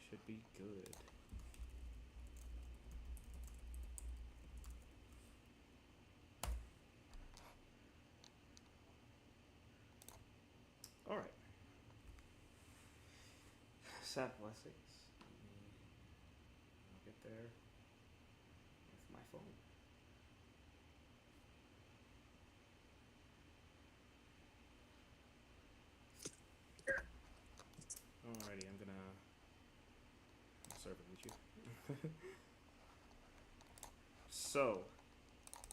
should be good. All right. Sabbath blessings. I'll get there with my phone. Alrighty, I'm gonna serve it with you. So,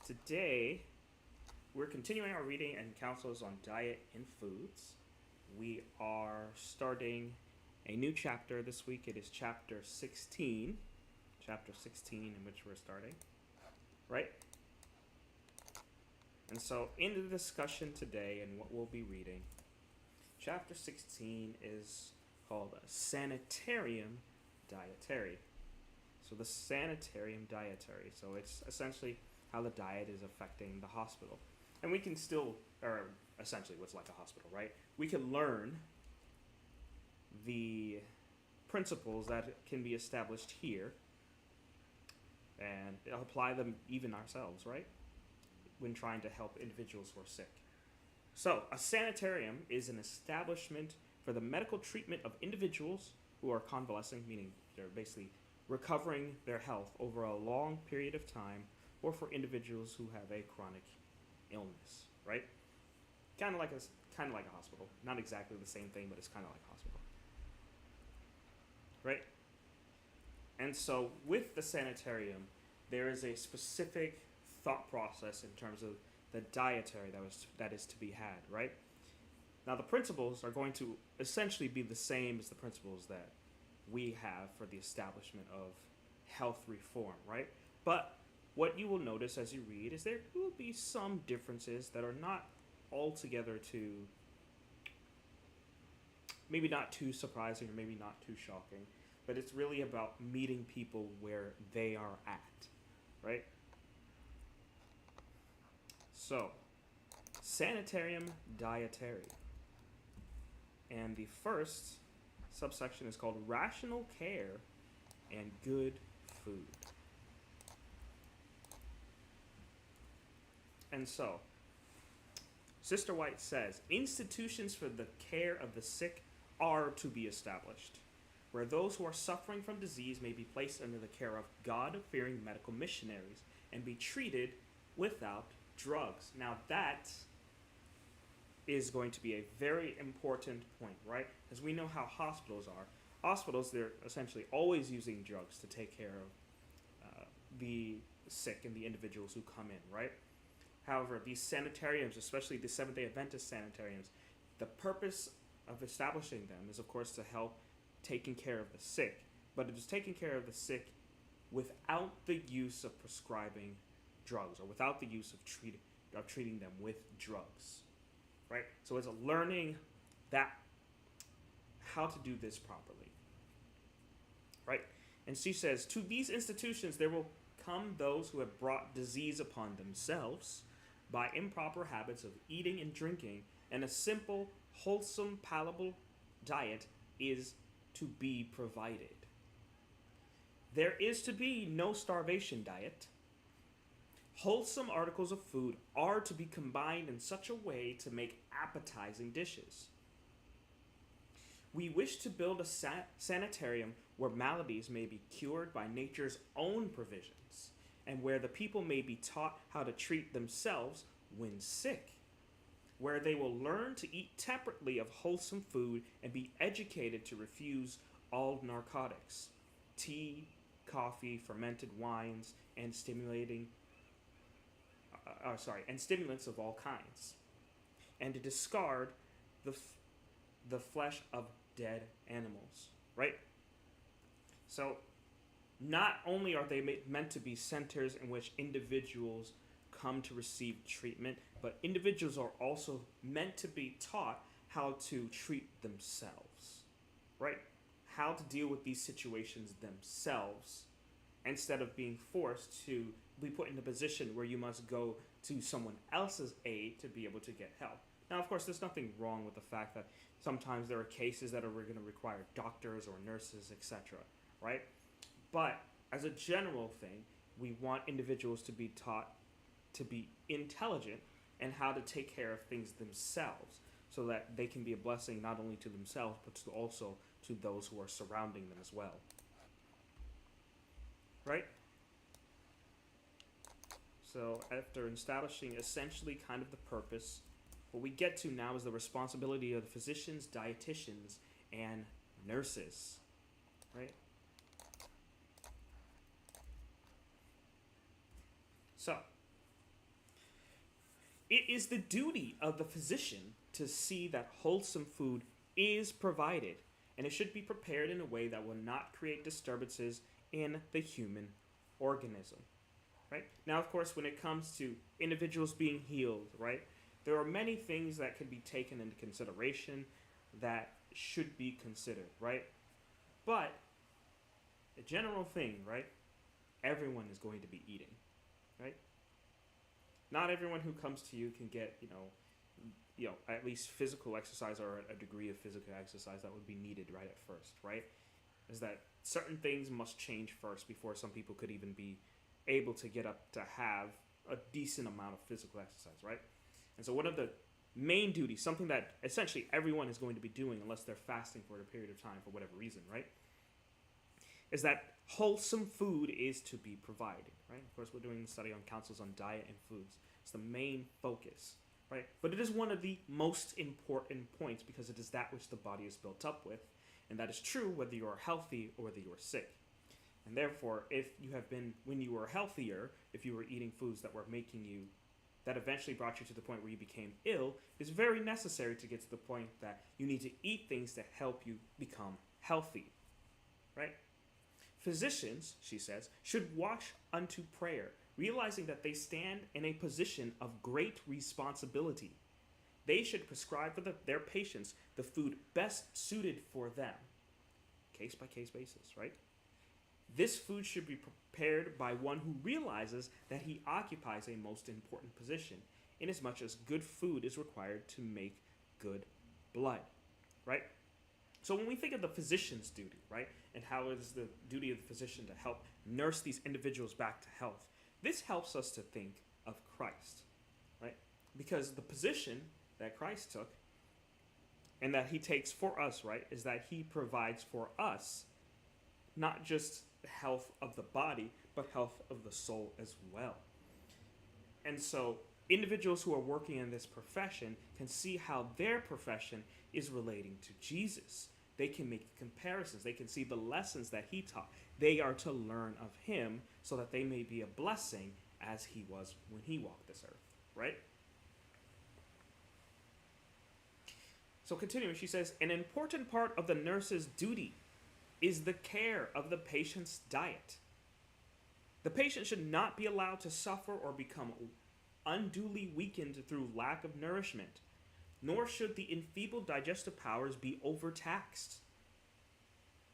today we're continuing our reading and counsels on diet and foods. We are starting a new chapter this week. It is chapter 16. Chapter 16 in which we're starting. Right? And so, in the discussion today and what we'll be reading, chapter 16 is called Sanitarium, Dietary. So the Sanitarium, Dietary. So it's essentially how the diet is affecting the hospital. And we can still, or essentially what's like a hospital, right? We can learn the principles that can be established here and apply them even ourselves, right? When trying to help individuals who are sick. So, a sanitarium is an establishment for the medical treatment of individuals who are convalescing, meaning they're basically recovering their health over a long period of time, or for individuals who have a chronic illness, right? Kind of like a hospital. Not exactly the same thing, but it's kind of like a hospital, right? And so, with the sanitarium, there is a specific thought process in terms of the dietary that is to be had, right? Now, the principles are going to essentially be the same as the principles that we have for the establishment of health reform, right? But what you will notice as you read is there will be some differences that are not altogether too, maybe not too surprising or maybe not too shocking, but it's really about meeting people where they are at, right? So, Sanitarium, Dietary. And the first subsection is called Rational Care and Good Food. And so, Sister White says, institutions for the care of the sick are to be established, where those who are suffering from disease may be placed under the care of God-fearing medical missionaries and be treated without drugs. Now that is going to be a very important point, right? Because we know how hospitals are. Hospitals, they're essentially always using drugs to take care of the sick and the individuals who come in, right? However, these sanitariums, especially the Seventh-day Adventist sanitariums, the purpose of establishing them is, of course, to help taking care of the sick. But it is taking care of the sick without the use of prescribing drugs or without the use of treating them with drugs, right? So it's a learning that how to do this properly, right? And she says, to these institutions there will come those who have brought disease upon themselves by improper habits of eating and drinking, and a simple, wholesome, palatable diet is to be provided. There is to be no starvation diet. Wholesome articles of food are to be combined in such a way to make appetizing dishes. We wish to build a sanitarium where maladies may be cured by nature's own provisions, and where the people may be taught how to treat themselves when sick, where they will learn to eat temperately of wholesome food and be educated to refuse all narcotics, tea, coffee, fermented wines, and stimulants of all kinds, and to discard the flesh of dead animals, right? So, not only are they meant to be centers in which individuals come to receive treatment, but individuals are also meant to be taught how to treat themselves, right? How to deal with these situations themselves instead of being forced to be put in a position where you must go to someone else's aid to be able to get help. Now, of course, there's nothing wrong with the fact that sometimes there are cases that are going to require doctors or nurses, etc., right? But as a general thing, we want individuals to be taught to be intelligent and how to take care of things themselves so that they can be a blessing not only to themselves but also to those who are surrounding them as well. Right? So after establishing essentially kind of the purpose, what we get to now is the responsibility of the physicians, dietitians, and nurses. Right? So, it is the duty of the physician to see that wholesome food is provided, and it should be prepared in a way that will not create disturbances in the human organism. Right? Now, of course, when it comes to individuals being healed, right, there are many things that can be taken into consideration that should be considered, right? But the general thing, right, everyone is going to be eating, right? Not everyone who comes to you can get, at least physical exercise or a degree of physical exercise that would be needed right at first, right? Is that certain things must change first before some people could even be able to get up to have a decent amount of physical exercise, right? And so one of the main duties, something that essentially everyone is going to be doing unless they're fasting for a period of time for whatever reason, right, is that wholesome food is to be provided, right? Of course, we're doing a study on councils on diet and foods. It's the main focus, right? But it is one of the most important points because it is that which the body is built up with, and that is true whether you are healthy or whether you are sick. And therefore, if you have been, when you were healthier, if you were eating foods that were making you, that eventually brought you to the point where you became ill, it's very necessary to get to the point that you need to eat things that help you become healthy, right? Physicians, she says, should watch unto prayer, realizing that they stand in a position of great responsibility. They should prescribe for their patients the food best suited for them, case by case basis, right? This food should be prepared by one who realizes that he occupies a most important position, inasmuch as good food is required to make good blood, right? So when we think of the physician's duty, right, and how it is the duty of the physician to help nurse these individuals back to health, this helps us to think of Christ, right? Because the position that Christ took and that he takes for us, right, is that he provides for us not just the health of the body, but health of the soul as well. And so individuals who are working in this profession can see how their profession is relating to Jesus. They can make comparisons. They can see the lessons that he taught. They are to learn of him so that they may be a blessing as he was when he walked this earth, right? So continuing, she says, an important part of the nurse's duty is the care of the patient's diet. The patient should not be allowed to suffer or become unduly weakened through lack of nourishment, nor should the enfeebled digestive powers be overtaxed.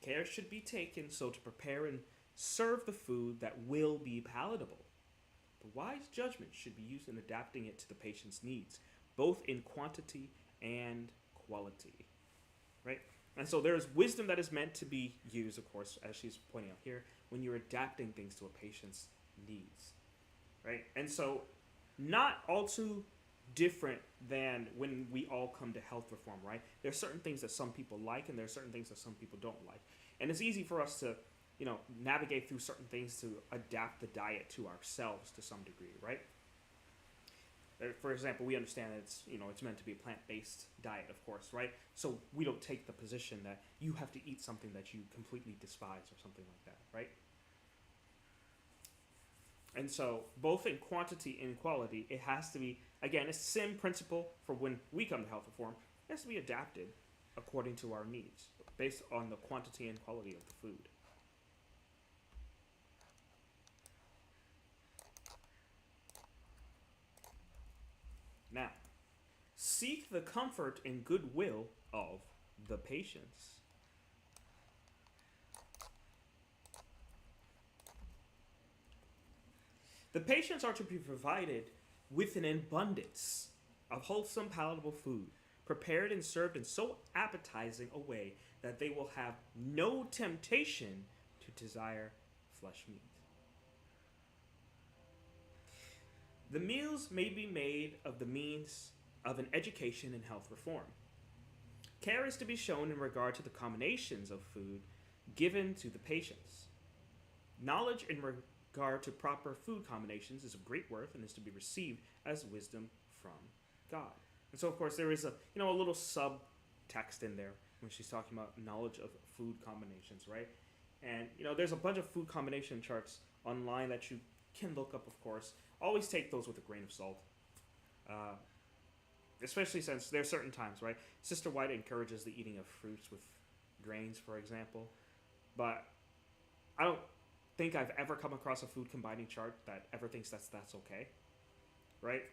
Care should be taken so to prepare and serve the food that will be palatable. The wise judgment should be used in adapting it to the patient's needs, both in quantity and quality. Right? And so there is wisdom that is meant to be used, of course, as she's pointing out here, when you're adapting things to a patient's needs. Right? And so not all too different than when we all come to health reform, right? There are certain things that some people like and there are certain things that some people don't like. And it's easy for us to, navigate through certain things to adapt the diet to ourselves to some degree, right? For example, we understand that it's meant to be a plant-based diet, of course, right? So we don't take the position that you have to eat something that you completely despise or something like that, right? And so both in quantity and quality, it has to be, again, it's the same principle for when we come to health reform. It has to be adapted according to our needs, based on the quantity and quality of the food. Now, seek the comfort and goodwill of the patients. The patients are to be provided with an abundance of wholesome, palatable food, prepared and served in so appetizing a way that they will have no temptation to desire flesh meat. The meals may be made of the means of an education in health reform. Care is to be shown in regard to the combinations of food given to the patients. Knowledge in regard to proper food combinations is of great worth and is to be received as wisdom from God. And so, of course, there is a little subtext in there when she's talking about knowledge of food combinations, right? And there's a bunch of food combination charts online that you can look up, of course. Always take those with a grain of salt, especially since there are certain times, right? Sister White encourages the eating of fruits with grains, for example, but I don't think I've ever come across a food combining chart that ever thinks that's okay, right?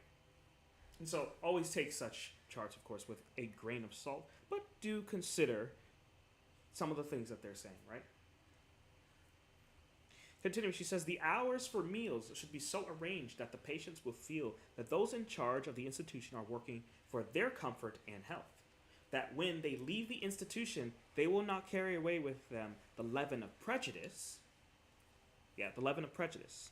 And so always take such charts, of course, with a grain of salt, but do consider some of the things that they're saying, right? Continuing, she says, the hours for meals should be so arranged that the patients will feel that those in charge of the institution are working for their comfort and health. That when they leave the institution, they will not carry away with them the leaven of prejudice. Yeah, the leaven of prejudice.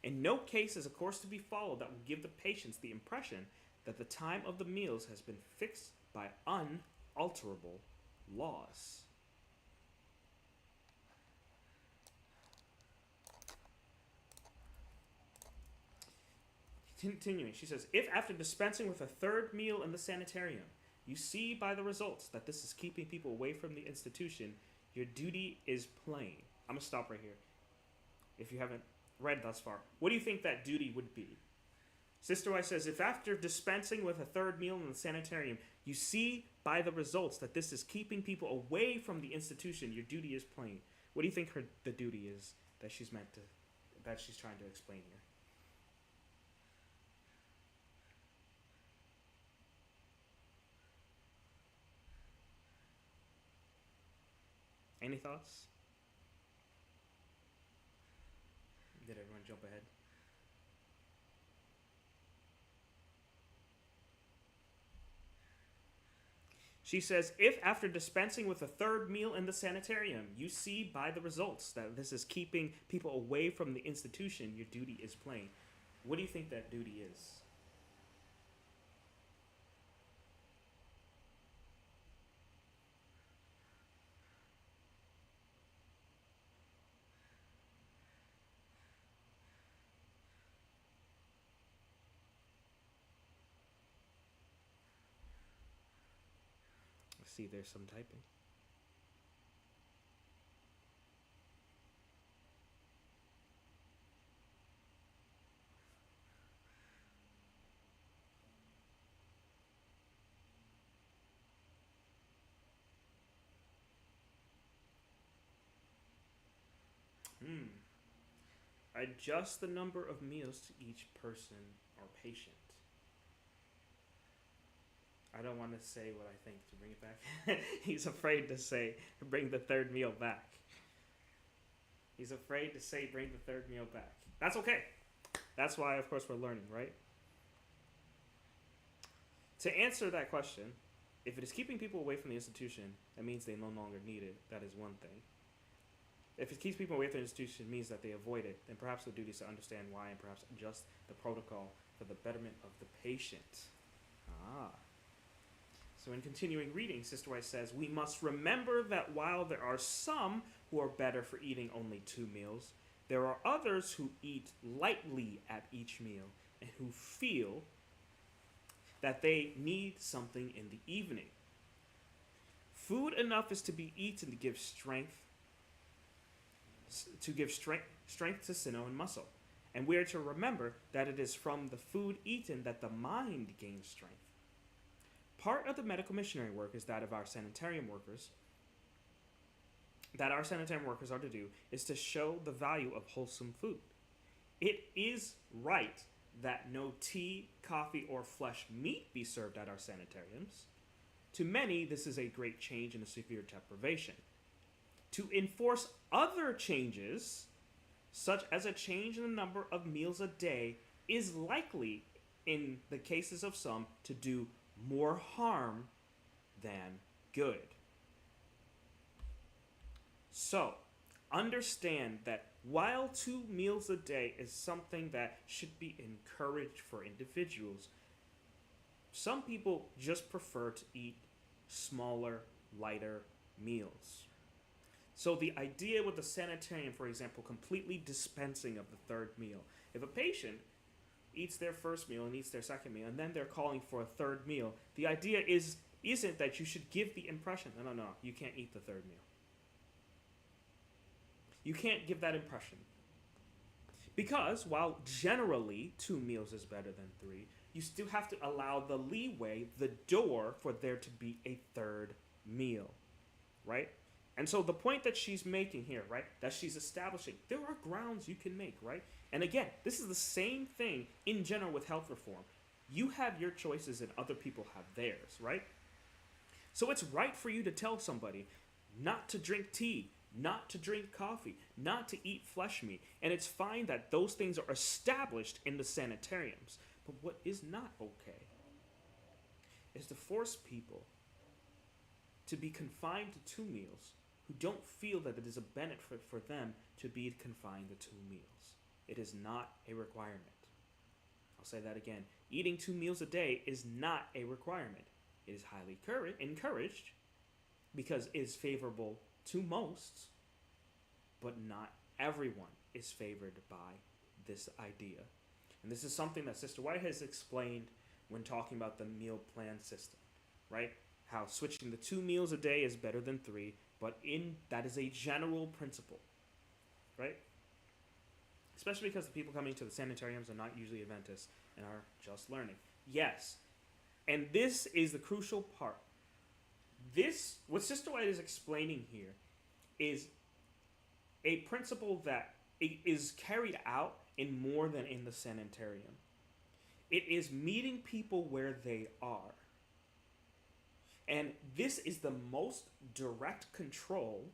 In no case is a course to be followed that will give the patients the impression that the time of the meals has been fixed by unalterable laws. Continuing, she says, if after dispensing with a third meal in the sanitarium, you see by the results that this is keeping people away from the institution, your duty is plain. I'm going to stop right here. If you haven't read thus far, what do you think that duty would be? Sister White says, if after dispensing with a third meal in the sanitarium, you see by the results that this is keeping people away from the institution, your duty is plain. What do you think the duty is that she's trying to explain here? Any thoughts? Did everyone jump ahead? She says, if after dispensing with a third meal in the sanitarium, you see by the results that this is keeping people away from the institution, your duty is plain. What do you think that duty is? Let's see, there's some typing. Adjust the number of meals to each person or patient. I don't want to say what I think to bring it back. He's afraid to say, bring the third meal back. He's afraid to say, bring the third meal back. That's okay. That's why, of course, we're learning, right? To answer that question, if it is keeping people away from the institution, that means they no longer need it. That is one thing. If it keeps people away from the institution, it means that they avoid it. Then perhaps the duty is to understand why and perhaps adjust the protocol for the betterment of the patient. So in continuing reading, Sister White says, we must remember that while there are some who are better for eating only 2 meals, there are others who eat lightly at each meal and who feel that they need something in the evening. Food enough is to be eaten to give strength to sinew and muscle. And we are to remember that it is from the food eaten that the mind gains strength. Part of the medical missionary work is that of our sanitarium workers, are to do, is to show the value of wholesome food. It is right that no tea, coffee, or flesh meat be served at our sanitariums. To many, this is a great change and a severe deprivation. To enforce other changes, such as a change in the number of meals a day, is likely in the cases of some, to do more harm than good. So, understand that while 2 meals a day is something that should be encouraged for individuals, some people just prefer to eat smaller, lighter meals. So the idea with the sanitarium, for example, completely dispensing of the third meal. If a patient eats their first meal and eats their second meal, and then they're calling for a third meal, the idea isn't that you should give the impression, no, you can't eat the third meal. You can't give that impression. Because while generally 2 meals is better than 3, you still have to allow the leeway, the door, for there to be a third meal, right? And so the point that she's making here, right, that she's establishing, there are grounds you can make, right? And again, this is the same thing in general with health reform. You have your choices and other people have theirs, right? So it's right for you to tell somebody not to drink tea, not to drink coffee, not to eat flesh meat. And it's fine that those things are established in the sanitariums. But what is not okay is to force people to be confined to 2 meals who don't feel that it is a benefit for them to be confined to 2 meals. It is not a requirement. I'll say that again. Eating 2 meals a day is not a requirement. It is highly encouraged because it is favorable to most, but not everyone is favored by this idea. And this is something that Sister White has explained when talking about the meal plan system, right? How switching the 2 meals a day is better than 3, but that is a general principle, right? Especially because the people coming to the sanitariums are not usually Adventists and are just learning. Yes, and this is the crucial part. What Sister White is explaining here is a principle that is carried out in more than in the sanitarium. It is meeting people where they are. And this is the most direct control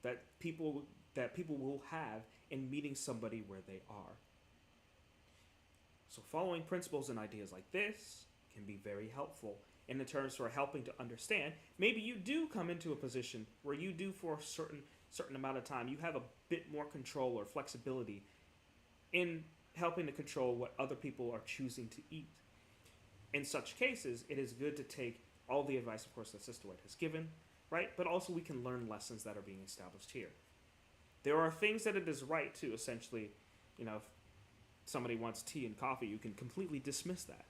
that people will have in meeting somebody where they are. So following principles and ideas like this can be very helpful in the terms for helping to understand. Maybe you do come into a position where you do, for a certain amount of time, you have a bit more control or flexibility in helping to control what other people are choosing to eat. In such cases, it is good to take all the advice, of course, that Sister White has given, right? But also we can learn lessons that are being established here. There are things that it is right to essentially, if somebody wants tea and coffee, you can completely dismiss that,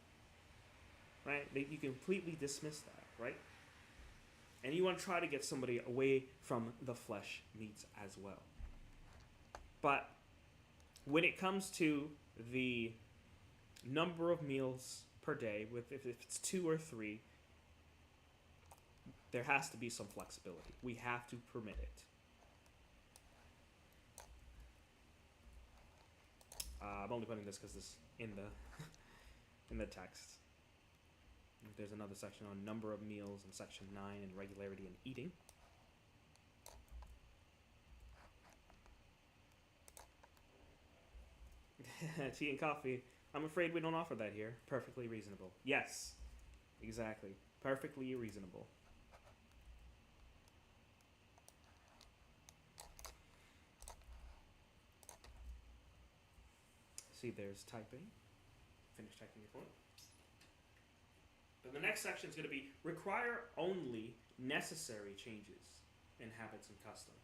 right? You can completely dismiss that, right? And you want to try to get somebody away from the flesh meats as well. But when it comes to the number of meals per day, if it's 2 or 3, there has to be some flexibility. We have to permit it. I'm only putting this because this in the text. There's another section on number of meals in section 9 and regularity in eating. Tea and coffee. I'm afraid we don't offer that here. Perfectly reasonable. Yes, exactly. Perfectly reasonable. See, there's typing. Finish typing your point. But the next section is going to be require only necessary changes in habits and customs.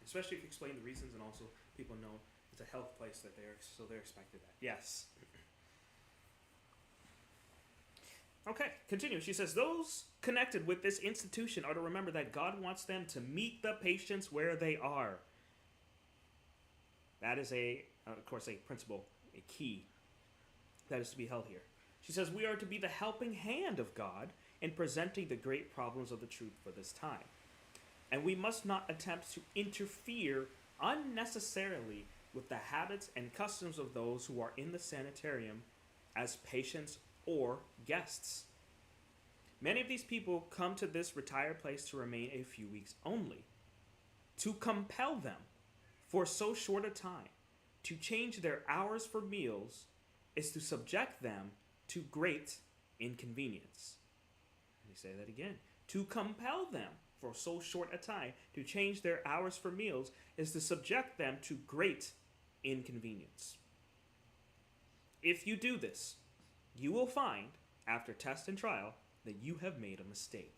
Especially if you explain the reasons and also people know it's a health place that they're expected at. Yes. Okay, continue. She says, those connected with this institution are to remember that God wants them to meet the patients where they are. That is of course, a principle, a key that is to be held here. She says, we are to be the helping hand of God in presenting the great problems of the truth for this time. And we must not attempt to interfere unnecessarily with the habits and customs of those who are in the sanitarium as patients or guests. Many of these people come to this retired place to remain a few weeks only. To compel them for so short a time to change their hours for meals is to subject them to great inconvenience. Let me say that again. To compel them for so short a time to change their hours for meals is to subject them to great inconvenience. If you do this, you will find, after test and trial, that you have made a mistake.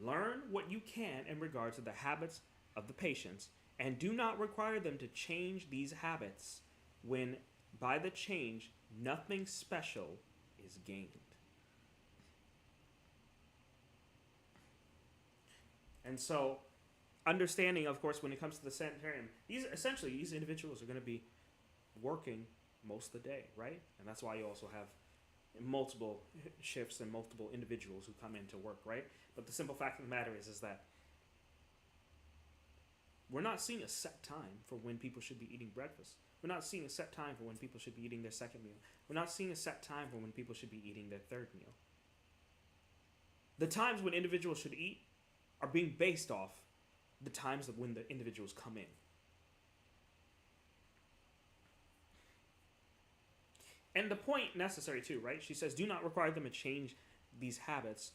Learn what you can in regard to the habits of the patients, and do not require them to change these habits when, by the change, nothing special is gained. And so, understanding, of course, when it comes to the sanitarium, these individuals are going to be working most of the day, right? And that's why you also have multiple shifts and multiple individuals who come in to work, right? But the simple fact of the matter is that we're not seeing a set time for when people should be eating breakfast. We're not seeing a set time for when people should be eating their second meal. We're not seeing a set time for when people should be eating their third meal. The times when individuals should eat are being based off the times of when the individuals come in. And the point necessary too, right? She says, do not require them to change these habits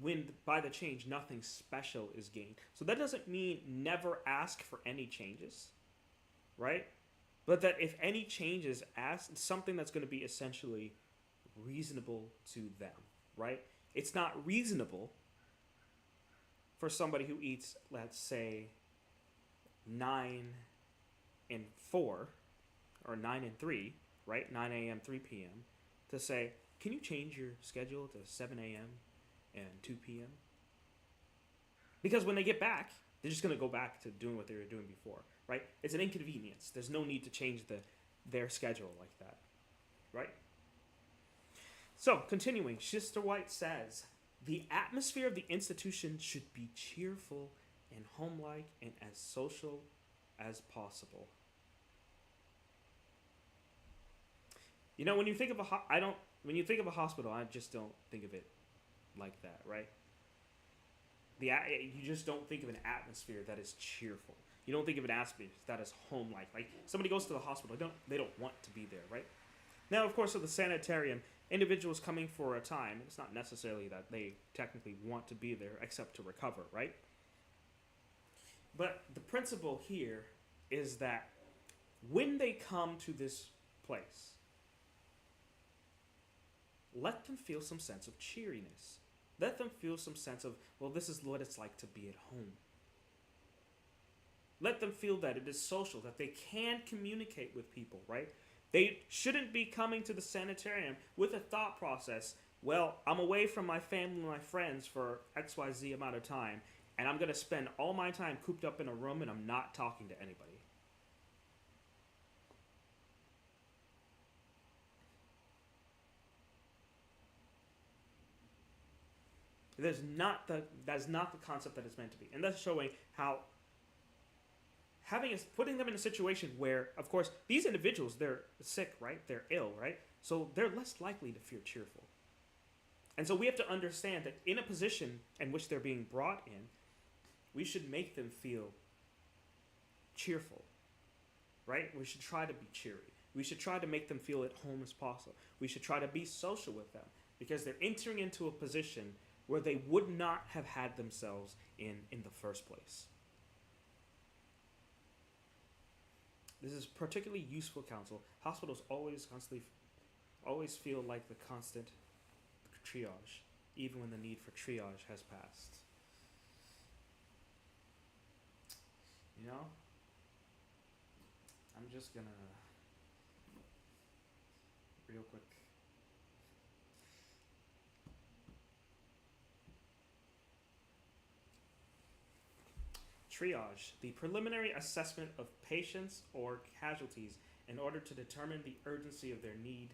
when by the change nothing special is gained. So that doesn't mean never ask for any changes, right? But that if any changes asked, it's something that's going to be essentially reasonable to them, right? It's not reasonable for somebody who eats, let's say, 9 and 4, or 9 and 3, right? 9 a.m., 3 p.m., to say, can you change your schedule to 7 a.m. and 2 p.m.? Because when they get back, they're just going to go back to doing what they were doing before, right? It's an inconvenience. There's no need to change their schedule like that, right? So, continuing, Sister White says, the atmosphere of the institution should be cheerful and homelike and as social as possible. You know, when you think of when you think of a hospital, I just don't think of it like that, right? You just don't think of an atmosphere that is cheerful. You don't think of an atmosphere that is home-like. Like, somebody goes to the hospital, they don't want to be there, right? Now, of course, with the sanitarium, individuals coming for a time, it's not necessarily that they technically want to be there except to recover, right? But the principle here is that when they come to this place, let them feel some sense of cheeriness. Let them feel some sense of, well, this is what it's like to be at home. Let them feel that it is social, that they can communicate with people, right? They shouldn't be coming to the sanitarium with a thought process, well, I'm away from my family and my friends for XYZ amount of time, and I'm going to spend all my time cooped up in a room and I'm not talking to anybody. That's not the concept that it's meant to be. And that's showing how putting them in a situation where, of course, these individuals, they're sick, right? They're ill, right? So they're less likely to feel cheerful. And so we have to understand that in a position in which they're being brought in, we should make them feel cheerful, right? We should try to be cheery. We should try to make them feel at home as possible. We should try to be social with them because they're entering into a position where they would not have had themselves in the first place. This is particularly useful counsel. Hospitals always feel like the constant triage, even when the need for triage has passed. You know? I'm just gonna real quick. Triage, the preliminary assessment of patients or casualties in order to determine the urgency of their need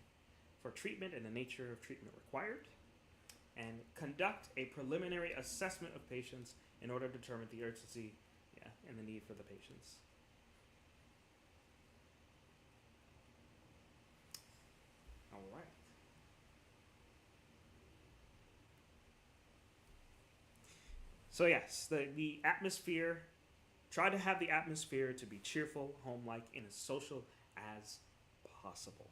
for treatment and the nature of treatment required, and conduct a preliminary assessment of patients in order to determine the urgency and the need for the patients. All right. So yes, the atmosphere Try to have the atmosphere to be cheerful, home-like, and as social as possible.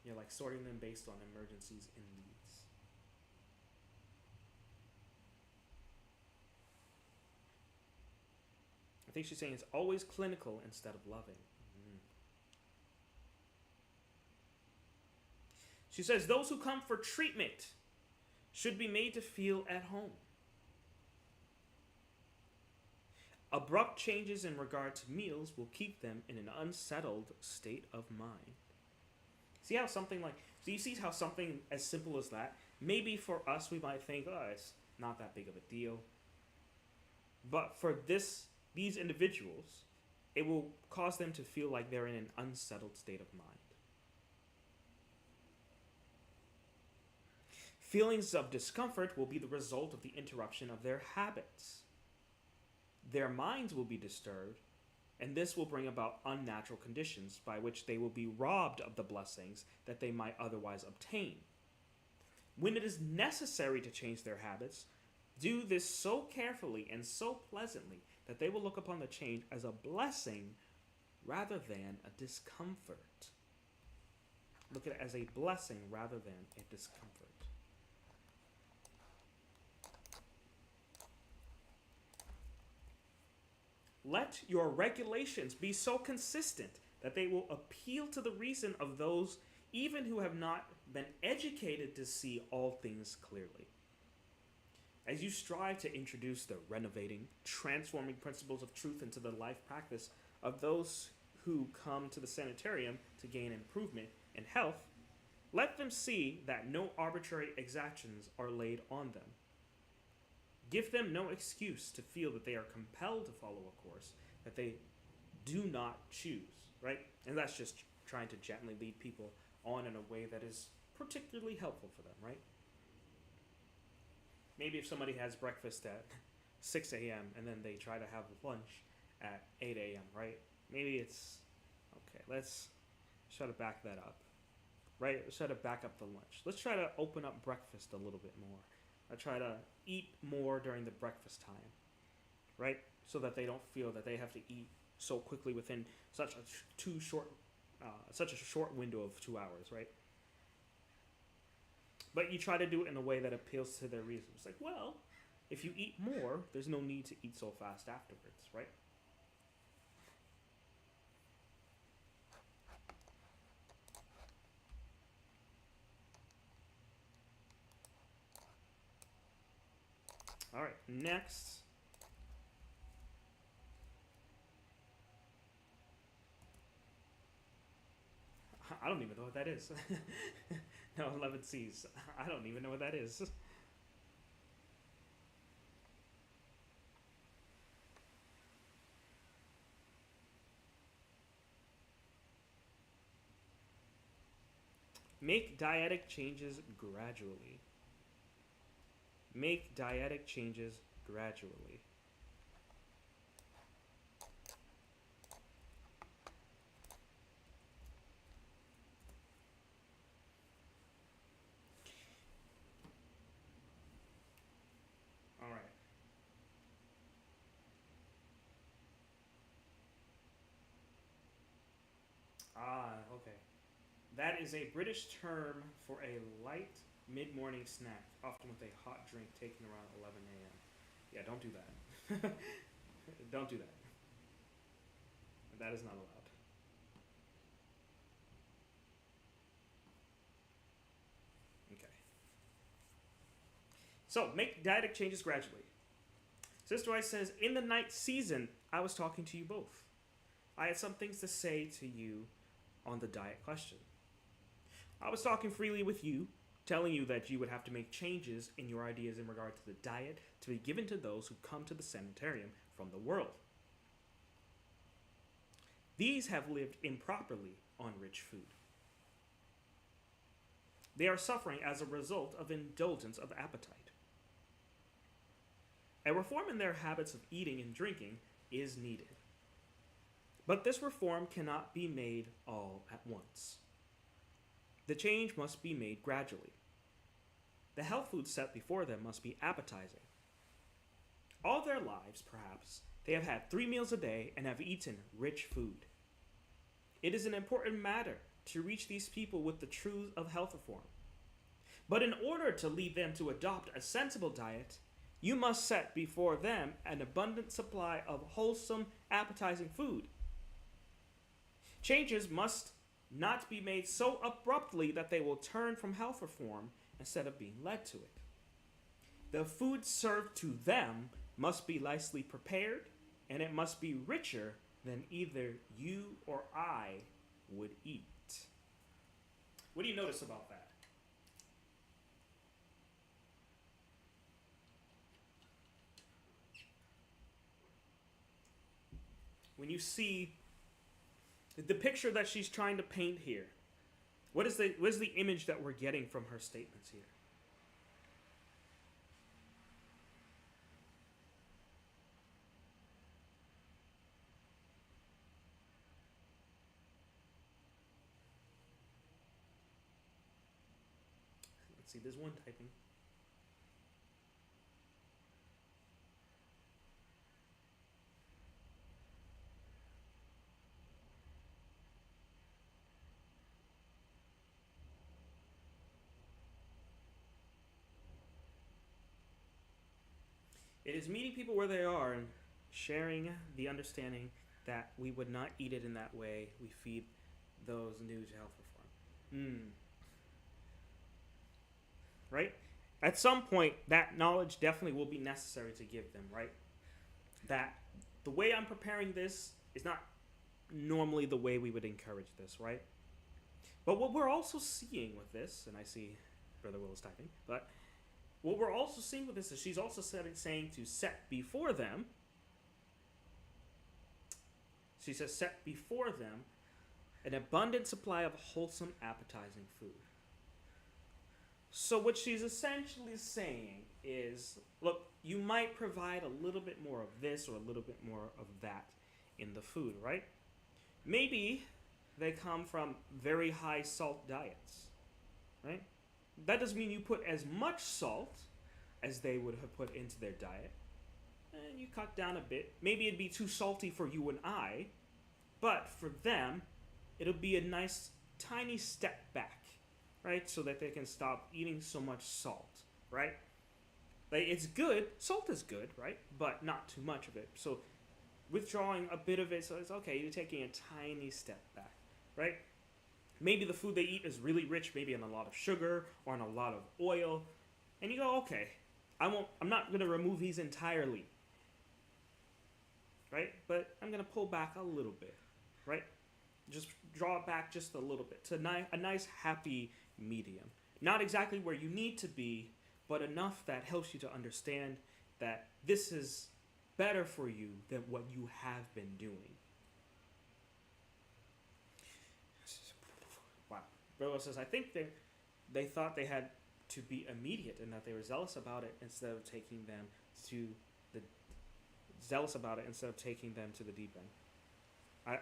You're like sorting them based on emergencies and needs. I think she's saying it's always clinical instead of loving. She says those who come for treatment should be made to feel at home. Abrupt changes in regard to meals will keep them in an unsettled state of mind. See how something like, so you see how something as simple as that, maybe for us we might think, oh, it's not that big of a deal. But for these individuals, it will cause them to feel like they're in an unsettled state of mind. Feelings of discomfort will be the result of the interruption of their habits. Their minds will be disturbed, and this will bring about unnatural conditions by which they will be robbed of the blessings that they might otherwise obtain. When it is necessary to change their habits, do this so carefully and so pleasantly that they will look upon the change as a blessing rather than a discomfort. Look at it as a blessing rather than a discomfort. Let your regulations be so consistent that they will appeal to the reason of those even who have not been educated to see all things clearly. As you strive to introduce the renovating, transforming principles of truth into the life practice of those who come to the sanitarium to gain improvement in health, let them see that no arbitrary exactions are laid on them. Give them no excuse to feel that they are compelled to follow a course that they do not choose, right? And that's just trying to gently lead people on in a way that is particularly helpful for them, right? Maybe if somebody has breakfast at 6 a.m. and then they try to have lunch at 8 a.m., right? Maybe it's, okay, let's try to back that up, right? Let's try to back up the lunch. Let's try to open up breakfast a little bit more. I try to eat more during the breakfast time, right? So that they don't feel that they have to eat so quickly within such a short window of 2 hours, right? But you try to do it in a way that appeals to their reasons. It's like, well, if you eat more, there's no need to eat so fast afterwards, right? All right, next. I don't even know what that is. No, 11 C's. I don't even know what that is. Make dietic changes gradually. Make dietic changes gradually. All right. Okay. That is a British term for a light mid-morning snack, often with a hot drink taken around 11 a.m. Yeah, don't do that. Don't do that. That is not allowed. Okay. So, make dietic changes gradually. Sister Rice says, in the night season, I was talking to you both. I had some things to say to you on the diet question. I was talking freely with you, telling you that you would have to make changes in your ideas in regard to the diet to be given to those who come to the sanitarium from the world. These have lived improperly on rich food. They are suffering as a result of indulgence of appetite. A reform in their habits of eating and drinking is needed. But this reform cannot be made all at once. The change must be made gradually. The health food set before them must be appetizing. All their lives, perhaps, they have had 3 meals a day and have eaten rich food. It is an important matter to reach these people with the truths of health reform. But in order to lead them to adopt a sensible diet, you must set before them an abundant supply of wholesome, appetizing food. Changes must not be made so abruptly that they will turn from health reform instead of being led to it. The food served to them must be nicely prepared, and it must be richer than either you or I would eat. What do you notice about that? When you see the picture that she's trying to paint here, what is the image that we're getting from her statements here? Let's see, there's one typing. It is meeting people where they are and sharing the understanding that we would not eat it in that way. We feed those new to health reform. Right? At some point, that knowledge definitely will be necessary to give them, right? That the way I'm preparing this is not normally the way we would encourage this, right? But what we're also seeing with this, and I see Brother Will is typing, but what we're also seeing with this is she's also saying to set before them. She says, set before them an abundant supply of wholesome, appetizing food. So what she's essentially saying is, look, you might provide a little bit more of this or a little bit more of that in the food, right? Maybe they come from very high salt diets, right? That doesn't mean you put as much salt as they would have put into their diet. And you cut down a bit. Maybe it'd be too salty for you and I, but for them, it'll be a nice tiny step back, right? So that they can stop eating so much salt, right? Like, it's good. Salt is good, right? But not too much of it. So withdrawing a bit of it, so it's okay. You're taking a tiny step back, right? Maybe the food they eat is really rich, maybe in a lot of sugar or in a lot of oil. And you go, okay, I'm not going to remove these entirely, right? But I'm going to pull back a little bit, right? Just draw it back just a little bit to a nice happy medium. Not exactly where you need to be, but enough that helps you to understand that this is better for you than what you have been doing. Wow. Brother says, I think they thought they had to be immediate and that they were zealous about it instead of taking them to the deep end.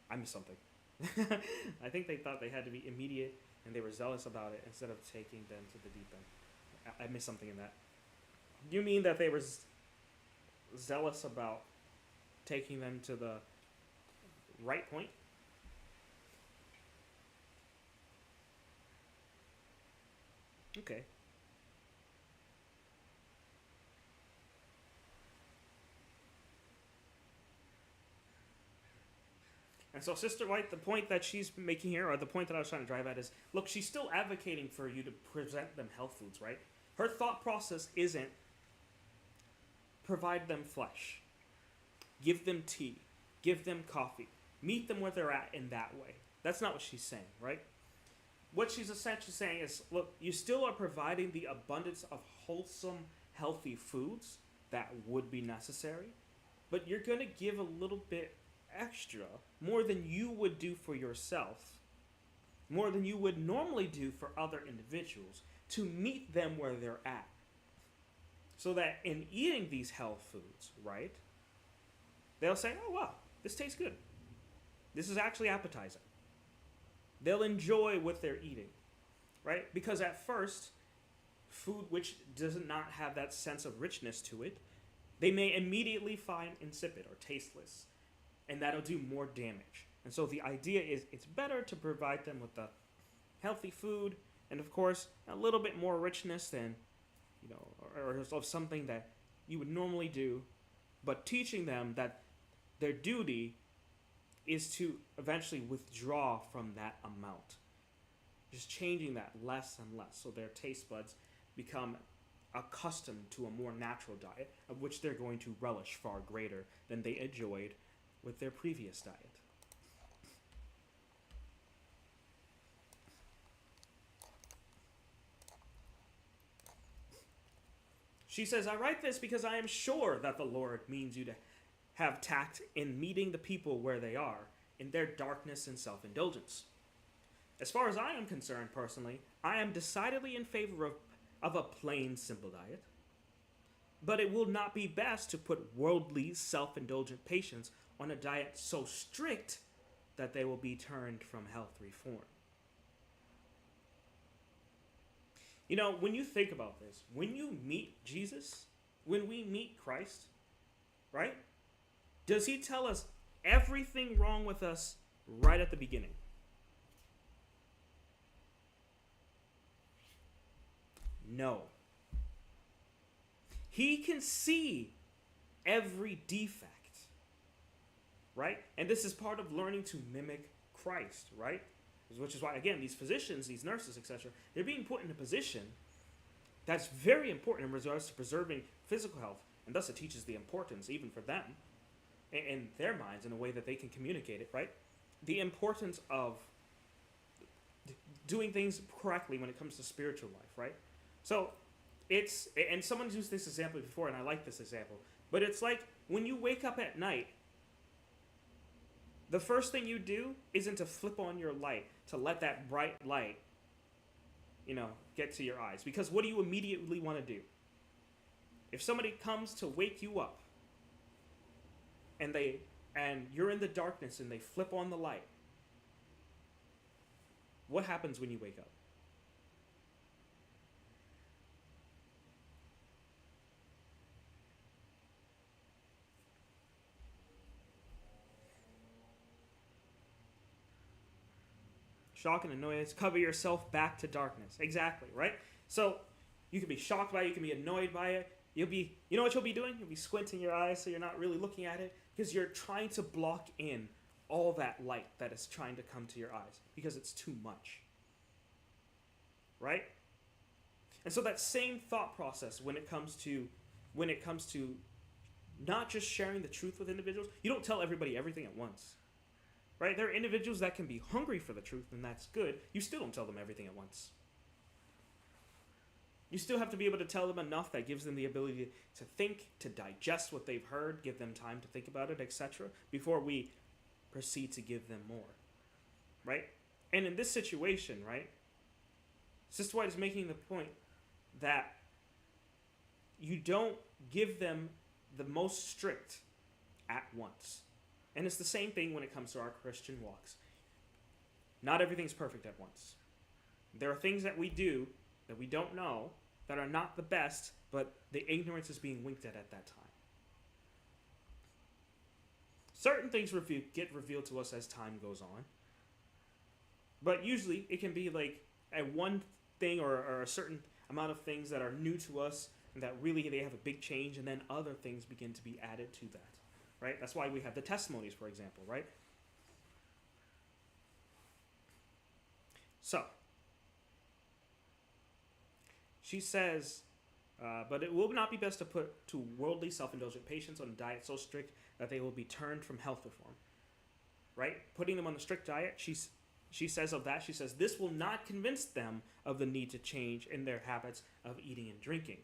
I missed something. I think they thought they had to be immediate and they were zealous about it instead of taking them to the deep end. I missed something in that. Do you mean that they were zealous about taking them to the right point? Okay. And so Sister White, the point that she's making here, or the point that I was trying to drive at is, look, she's still advocating for you to present them health foods, right? Her thought process isn't provide them flesh, give them tea, give them coffee, meet them where they're at in that way. That's not what she's saying, right? What she's essentially saying is, look, you still are providing the abundance of wholesome, healthy foods that would be necessary, but you're going to give a little bit extra, more than you would do for yourself, more than you would normally do for other individuals, to meet them where they're at. So that in eating these health foods, right, they'll say, oh, wow, this tastes good. This is actually appetizing. They'll enjoy what they're eating, right? Because at first, food which does not have that sense of richness to it they may immediately find insipid or tasteless, and that'll do more damage. And so the idea is it's better to provide them with the healthy food, and of course a little bit more richness than, or of something that you would normally do, but teaching them that their duty is to eventually withdraw from that amount. Just changing that less and less so their taste buds become accustomed to a more natural diet, of which they're going to relish far greater than they enjoyed with their previous diet. She says, I write this because I am sure that the Lord means you to have tact in meeting the people where they are, in their darkness and self-indulgence. As far as I am concerned personally, I am decidedly in favor of a plain, simple diet. But it will not be best to put worldly, self-indulgent patients on a diet so strict that they will be turned from health reform. When you think about this, when you meet Jesus, when we meet Christ, right? Does he tell us everything wrong with us right at the beginning? No. He can see every defect, right? And this is part of learning to mimic Christ, right? Which is why, again, these physicians, these nurses, etc., they're being put in a position that's very important in regards to preserving physical health, and thus it teaches the importance, even for them, in their minds, in a way that they can communicate it, right? The importance of doing things correctly when it comes to spiritual life, right? So and someone's used this example before, and I like this example, but it's like when you wake up at night, the first thing you do isn't to flip on your light, to let that bright light, get to your eyes. Because what do you immediately want to do? If somebody comes to wake you up, and you're in the darkness and they flip on the light, what happens when you wake up? Shock and annoyance, cover yourself back to darkness. Exactly, right? So you can be shocked by it, you can be annoyed by it. You know what you'll be doing? You'll be squinting your eyes so you're not really looking at it, because you're trying to block in all that light that is trying to come to your eyes because it's too much. Right? And so that same thought process when it comes to not just sharing the truth with individuals, you don't tell everybody everything at once. Right? There are individuals that can be hungry for the truth, and that's good. You still don't tell them everything at once. You still have to be able to tell them enough that gives them the ability to think, to digest what they've heard, give them time to think about it, etc., before we proceed to give them more. Right? And in this situation, right, Sister White is making the point that you don't give them the most strict at once. And it's the same thing when it comes to our Christian walks. Not everything's perfect at once. There are things that we do that we don't know that are not the best, but the ignorance is being winked at that time. Certain things get revealed to us as time goes on. But usually it can be like a one thing or a certain amount of things that are new to us and that really they have a big change, and then other things begin to be added to that. Right? That's why we have the testimonies, for example, right? So, she says, but it will not be best to put to worldly, self-indulgent patients on a diet so strict that they will be turned from health reform. Right? Putting them on the strict diet, she says of that, she says, this will not convince them of the need to change in their habits of eating and drinking.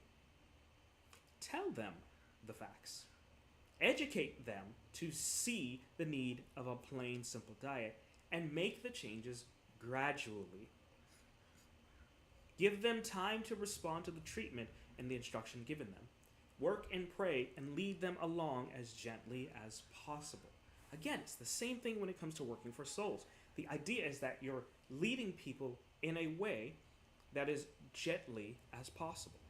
Tell them the facts. Educate them to see the need of a plain, simple diet and make the changes gradually. Give them time to respond to the treatment and the instruction given them. Work and pray and lead them along as gently as possible. Again, it's the same thing when it comes to working for souls. The idea is that you're leading people in a way that is gently as possible.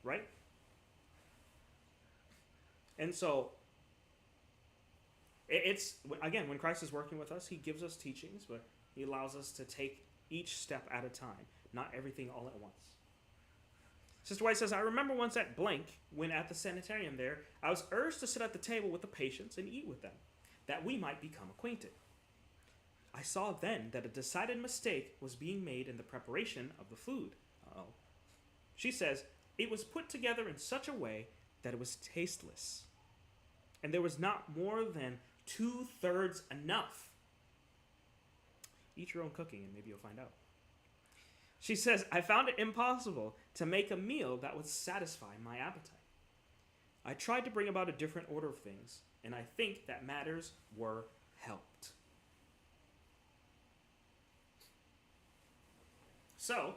Right? And so, it's, again, when Christ is working with us, he gives us teachings, but he allows us to take each step at a time, not everything all at once. Sister White says, I remember once at blank, when at the sanitarium there, I was urged to sit at the table with the patients and eat with them, that we might become acquainted. I saw then that a decided mistake was being made in the preparation of the food. Uh-oh. She says, it was put together in such a way that it was tasteless, and there was not more than 2/3 enough. Eat your own cooking and maybe you'll find out. She says, I found it impossible to make a meal that would satisfy my appetite. I tried to bring about a different order of things, and I think that matters were helped. So,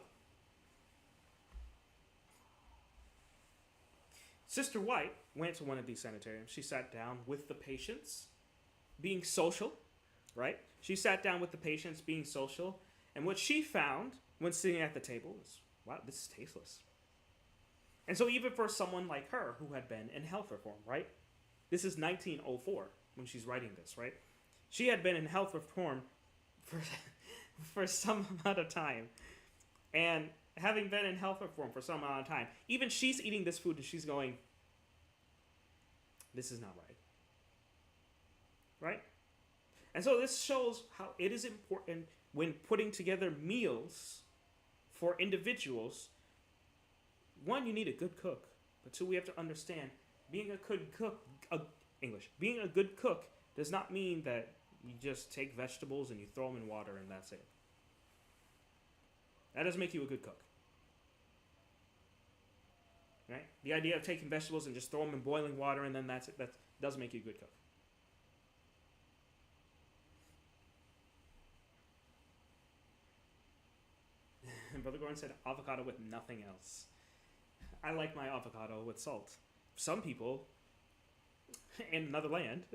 Sister White went to one of these sanitariums. She sat down with the patients, being social, right? She sat down with the patients, being social, and what she found when sitting at the table was, wow, this is tasteless. And so even for someone like her who had been in health reform, right? This is 1904 when she's writing this, right? She had been in health reform for some amount of time. And having been in health reform for some amount of time, even she's eating this food and she's going, this is not right. Right? And so this shows how it is important when putting together meals for individuals. One, you need a good cook. But two, we have to understand being a good cook, being a good cook does not mean that you just take vegetables and you throw them in water and that's it. That doesn't make you a good cook. Right? The idea of taking vegetables and just throw them in boiling water and then that's it, that doesn't make you a good cook. And Brother Gordon said avocado with nothing else. I like my avocado with salt. Some people in another land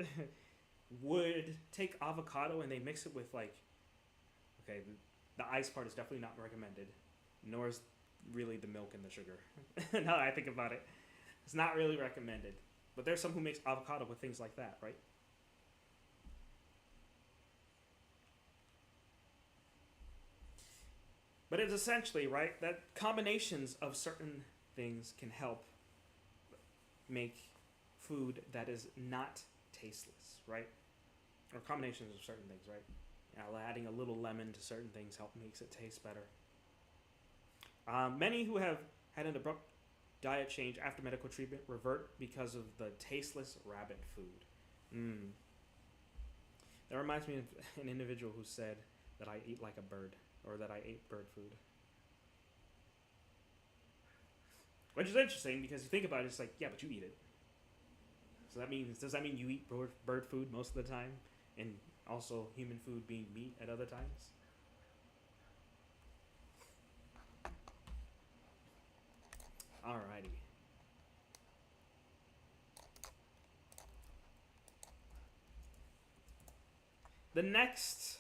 would take avocado and they mix it with okay, the ice part is definitely not recommended, nor is really the milk and the sugar. Now that I think about it, it's not really recommended. But there's some who makes avocado with things like that, right? But it's essentially, right, that combinations of certain things can help make food that is not tasteless, right? Or combinations of certain things, right? Adding a little lemon to certain things makes it taste better. Many who have had an abrupt diet change after medical treatment revert because of the tasteless rabbit food. That reminds me of an individual who said that I eat like a bird, or that I ate bird food. Which is interesting because you think about it, it's like, yeah, but you eat it. So does that mean you eat bird food most of the time? And also human food being meat at other times? Alrighty. The next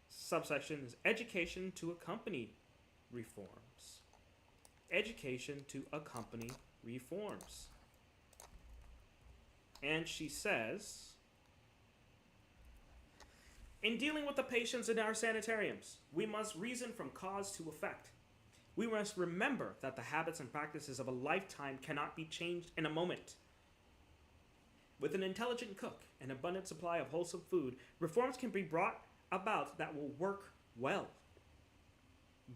subsection is education to accompany reforms. Education to accompany reforms. And she says, in dealing with the patients in our sanitariums, we must reason from cause to effect. We must remember that the habits and practices of a lifetime cannot be changed in a moment. With an intelligent cook and abundant supply of wholesome food, reforms can be brought about that will work well.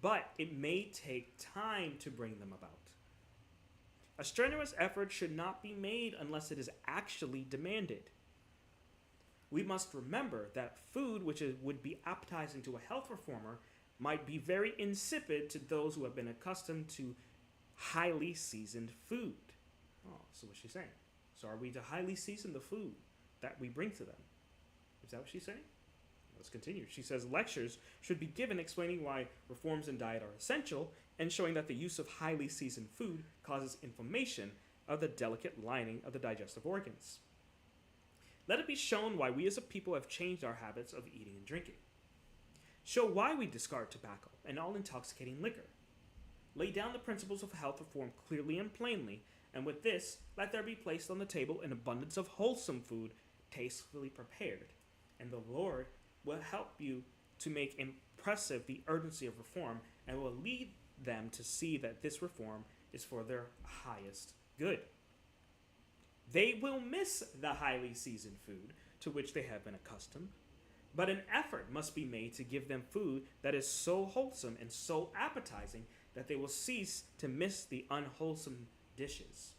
But it may take time to bring them about. A strenuous effort should not be made unless it is actually demanded. We must remember that food which would be appetizing to a health reformer might be very insipid to those who have been accustomed to highly seasoned food. Oh, so what's she saying? So are we to highly season the food that we bring to them? Is that what she's saying? Let's continue. She says lectures should be given explaining why reforms in diet are essential and showing that the use of highly seasoned food causes inflammation of the delicate lining of the digestive organs. Let it be shown why we as a people have changed our habits of eating and drinking. Show why we discard tobacco and all intoxicating liquor. Lay down the principles of health reform clearly and plainly, And with this, let there be placed on the table an abundance of wholesome food, tastefully prepared. And the Lord will help you to make impressive the urgency of reform and will lead them to see that this reform is for their highest good. They will miss the highly seasoned food to which they have been accustomed, but an effort must be made to give them food that is so wholesome and so appetizing that they will cease to miss the unwholesome dishes.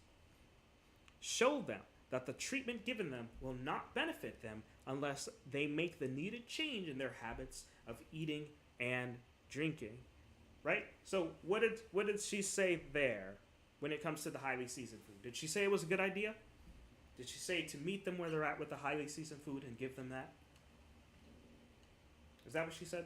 Show them that the treatment given them will not benefit them unless they make the needed change in their habits of eating and drinking. Right? So what did she say there when it comes to the highly seasoned food? Did she say it was a good idea? Did she say to meet them where they're at with the highly seasoned food and give them that? Is that what she said?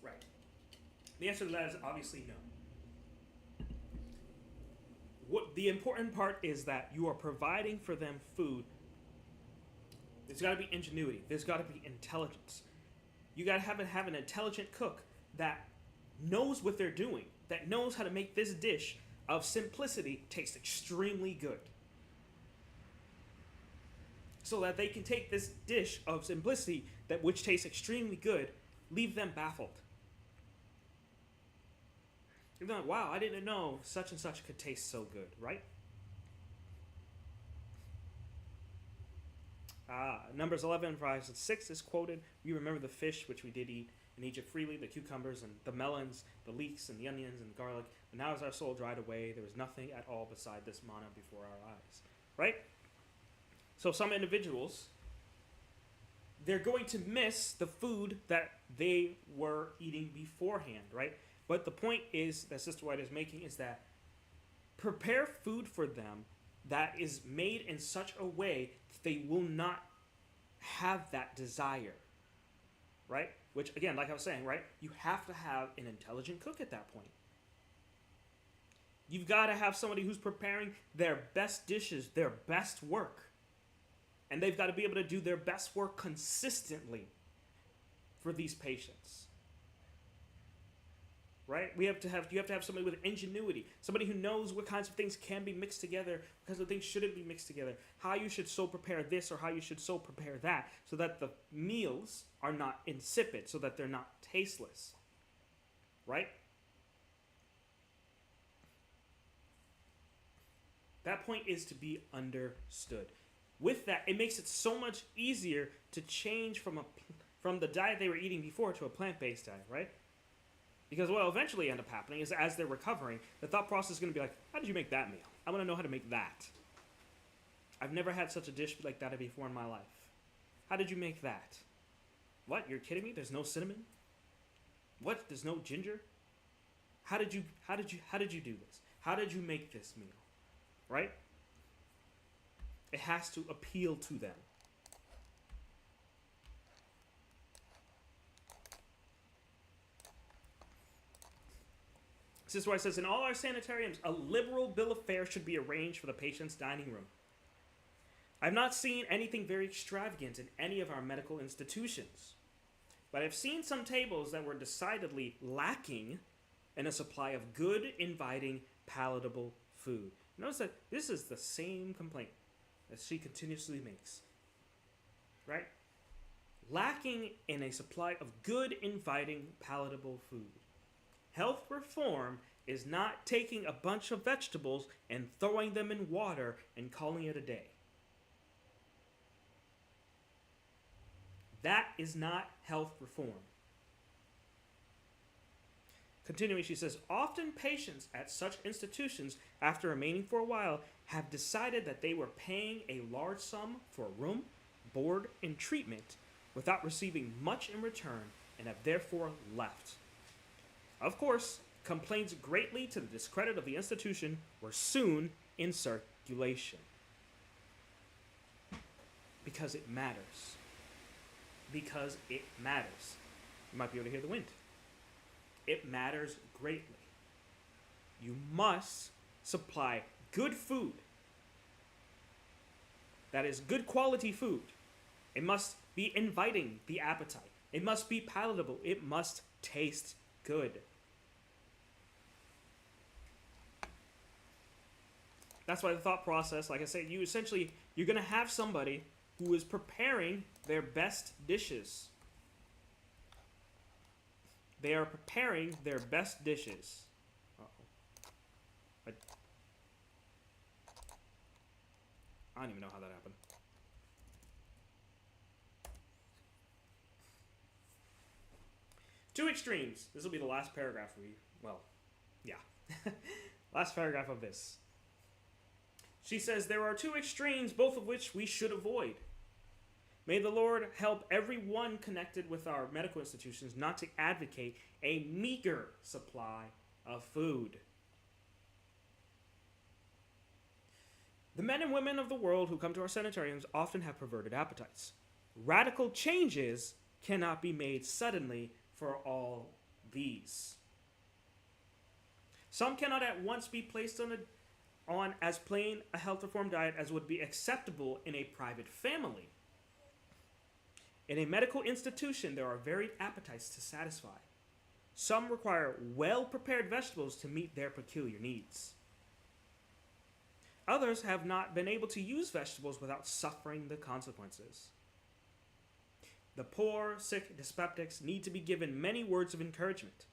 Right. The answer to that is obviously no. What the important part is that you are providing for them food. There's got to be ingenuity. There's got to be intelligence. You got to have an intelligent cook that knows what they're doing, that knows how to make this dish of simplicity taste extremely good. So that they can take this dish of simplicity that which tastes extremely good, leave them baffled. You're like, wow, I didn't know such and such could taste so good, right? Numbers 11, verse 6 is quoted. We remember the fish which we did eat in Egypt freely, the cucumbers and the melons, the leeks and the onions and the garlic. And now as our soul dried away, there was nothing at all beside this manna before our eyes. Right? So some individuals, they're going to miss the food that they were eating beforehand, right? But the point is that Sister White is making is that prepare food for them that is made in such a way that they will not have that desire, right? Which, again, like I was saying, right? You have to have an intelligent cook at that point. You've got to have somebody who's preparing their best dishes, their best work. And they've got to be able to do their best work consistently for these patients. Right? You have to have somebody with ingenuity, somebody who knows what kinds of things can be mixed together, what kinds of things shouldn't be mixed together, how you should so prepare this or how you should so prepare that, so that the meals are not insipid, so that they're not tasteless. Right? That point is to be understood. With that, it makes it so much easier to change from the diet they were eating before to a plant-based diet, right? Because what will eventually end up happening is as they're recovering, the thought process is going to be like, how did you make that meal? I want to know how to make that. I've never had such a dish like that before in my life. How did you make that? What? You're kidding me? There's no cinnamon? What? There's no ginger? How did you do this? How did you make this meal? Right? It has to appeal to them. This is why it says, in all our sanitariums, a liberal bill of fare should be arranged for the patient's dining room. I've not seen anything very extravagant in any of our medical institutions, but I've seen some tables that were decidedly lacking in a supply of good, inviting, palatable food. Notice that this is the same complaint that she continuously makes. Right? Lacking in a supply of good, inviting, palatable food. Health reform is not taking a bunch of vegetables and throwing them in water and calling it a day. That is not health reform. Continuing, she says, often patients at such institutions, after remaining for a while, have decided that they were paying a large sum for room, board, and treatment without receiving much in return and have therefore left. Of course, complaints greatly to the discredit of the institution were soon in circulation. Because it matters. Because it matters. You might be able to hear the wind. It matters greatly. You must supply good food. That is good quality food. It must be inviting the appetite. It must be palatable. It must taste good. That's why the thought process, like I said, you're going to have somebody who is preparing their best dishes. They are preparing their best dishes. Uh-oh. I don't even know how that happened. Two extremes. This will be the last paragraph last paragraph of this. She says, there are two extremes, both of which we should avoid. May the Lord help everyone connected with our medical institutions not to advocate a meager supply of food. The men and women of the world who come to our sanitariums often have perverted appetites. Radical changes cannot be made suddenly for all these. Some cannot at once be placed on as plain a health reform diet as would be acceptable in a private family. In a medical institution, there are varied appetites to satisfy. Some require well-prepared vegetables to meet their peculiar needs. Others have not been able to use vegetables without suffering the consequences. The poor, sick, dyspeptics need to be given many words of encouragement.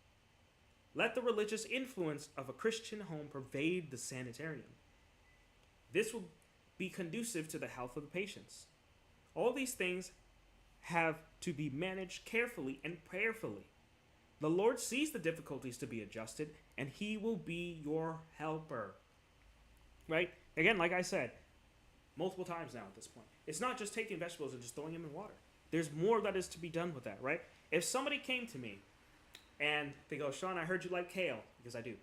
Let the religious influence of a Christian home pervade the sanitarium. This will be conducive to the health of the patients. All these things have to be managed carefully and prayerfully. The Lord sees the difficulties to be adjusted, and He will be your helper. Right? Again, like I said, multiple times now at this point. It's not just taking vegetables and just throwing them in water. There's more that is to be done with that, right? If somebody came to me and they go, Sean, I heard you like kale, because I do.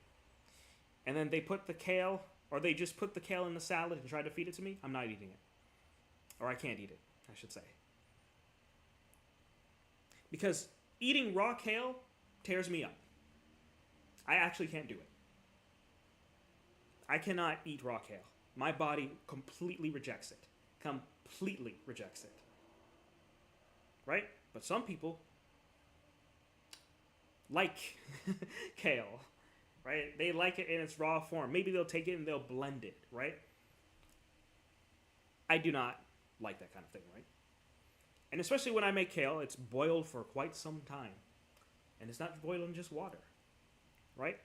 And then they put the kale, or they just put the kale in the salad and try to feed it to me, I'm not eating it. Or I can't eat it, I should say. Because eating raw kale tears me up. I actually can't do it. I cannot eat raw kale. My body completely rejects it. Completely rejects it. Right? But some people like kale, right? They like it in its raw form. Maybe they'll take it and they'll blend it, right? I do not like that kind of thing, right? And especially when I make kale, it's boiled for quite some time. And it's not boiled in just water, right?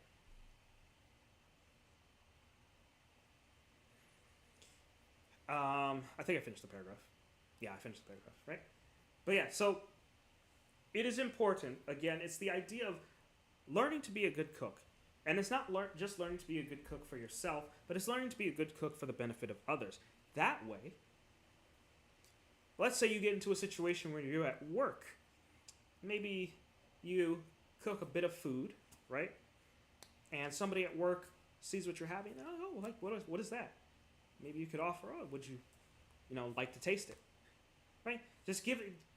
I think I finished the paragraph. Yeah, I finished the paragraph, right? But yeah, so it is important, again, it's the idea of learning to be a good cook. And it's not just learning to be a good cook for yourself, but it's learning to be a good cook for the benefit of others. That way, let's say you get into a situation where you're at work. Maybe you cook a bit of food, right? And somebody at work sees what you're having. Oh, like what is that? Maybe you could offer, would you like to taste it? Right? Just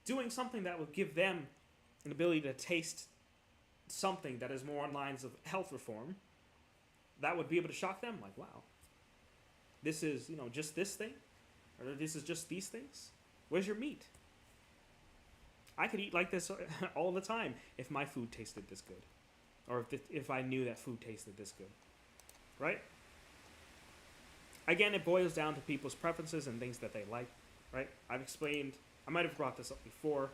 doing something that would give them an ability to taste something that is more on lines of health reform, that would be able to shock them. Like, wow, this is, just this thing? Or this is just these things? Where's your meat? I could eat like this all the time if my food tasted this good. Or if I knew that food tasted this good. Right? Again, it boils down to people's preferences and things that they like. Right? I've explained, I might have brought this up before.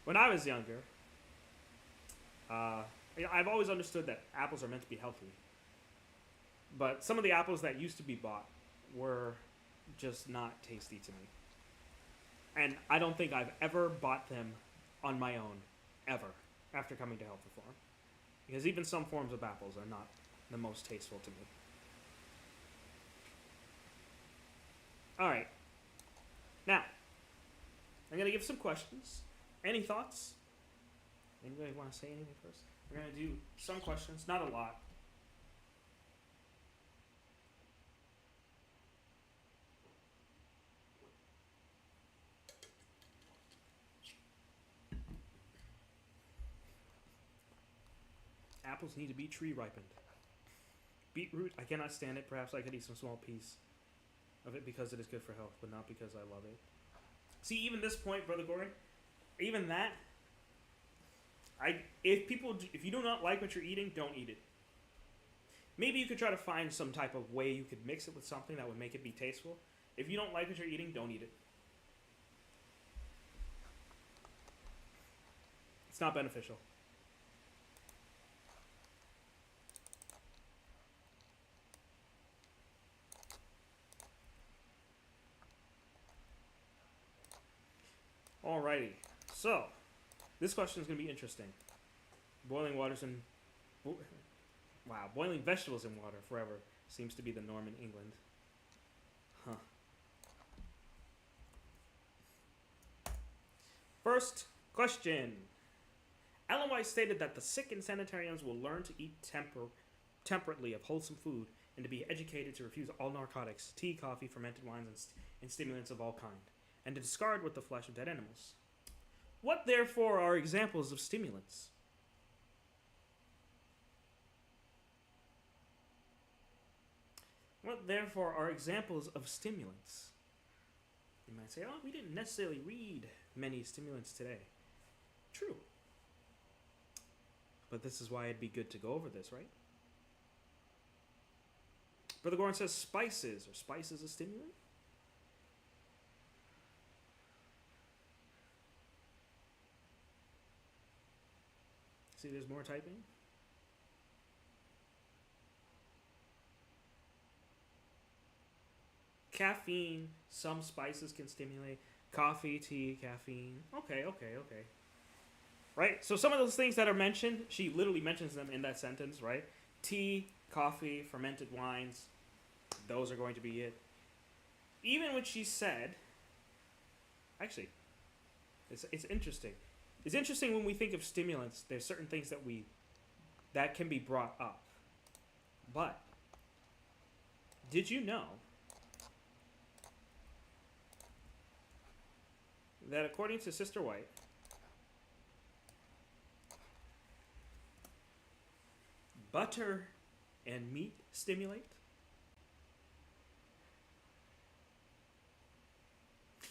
When I was younger, I've always understood that apples are meant to be healthy. But some of the apples that used to be bought were just not tasty to me. And I don't think I've ever bought them on my own, ever, after coming to health reform. Because even some forms of apples are not the most tasteful to me. Alright. Now, I'm going to give some questions. Any thoughts? Anybody want to say anything first? We're going to do some questions, not a lot. Apples need to be tree ripened. Beetroot, I cannot stand it. Perhaps I could eat some small piece of it because it is good for health, but not because I love it. See, even this point, Brother Goring, Even that, if you do not like what you're eating, don't eat it. Maybe you could try to find some type of way you could mix it with something that would make it be tasteful. If you don't like what you're eating, don't eat it. It's not beneficial. Alrighty. So, this question is going to be interesting. Boiling boiling vegetables in water forever seems to be the norm in England. Huh. First question. Ellen White stated that the sick in sanitariums will learn to eat temperately of wholesome food and to be educated to refuse all narcotics, tea, coffee, fermented wines, and stimulants of all kind, and to discard with the flesh of dead animals. What, therefore, are examples of stimulants? What, therefore, are examples of stimulants? You might say, oh, we didn't necessarily read many stimulants today. True. But this is why it'd be good to go over this, right? Brother Goran says spices. Are spices a stimulant? See, there's more typing. Caffeine. Some spices can stimulate. Coffee, tea, caffeine. Okay. Right? So some of those things that are mentioned, she literally mentions them in that sentence, right? Tea, coffee, fermented wines. Those are going to be it. Even when she said... Actually, it's interesting. It's interesting when we think of stimulants, there's certain things that can be brought up. But, did you know that according to Sister White, butter and meat stimulate?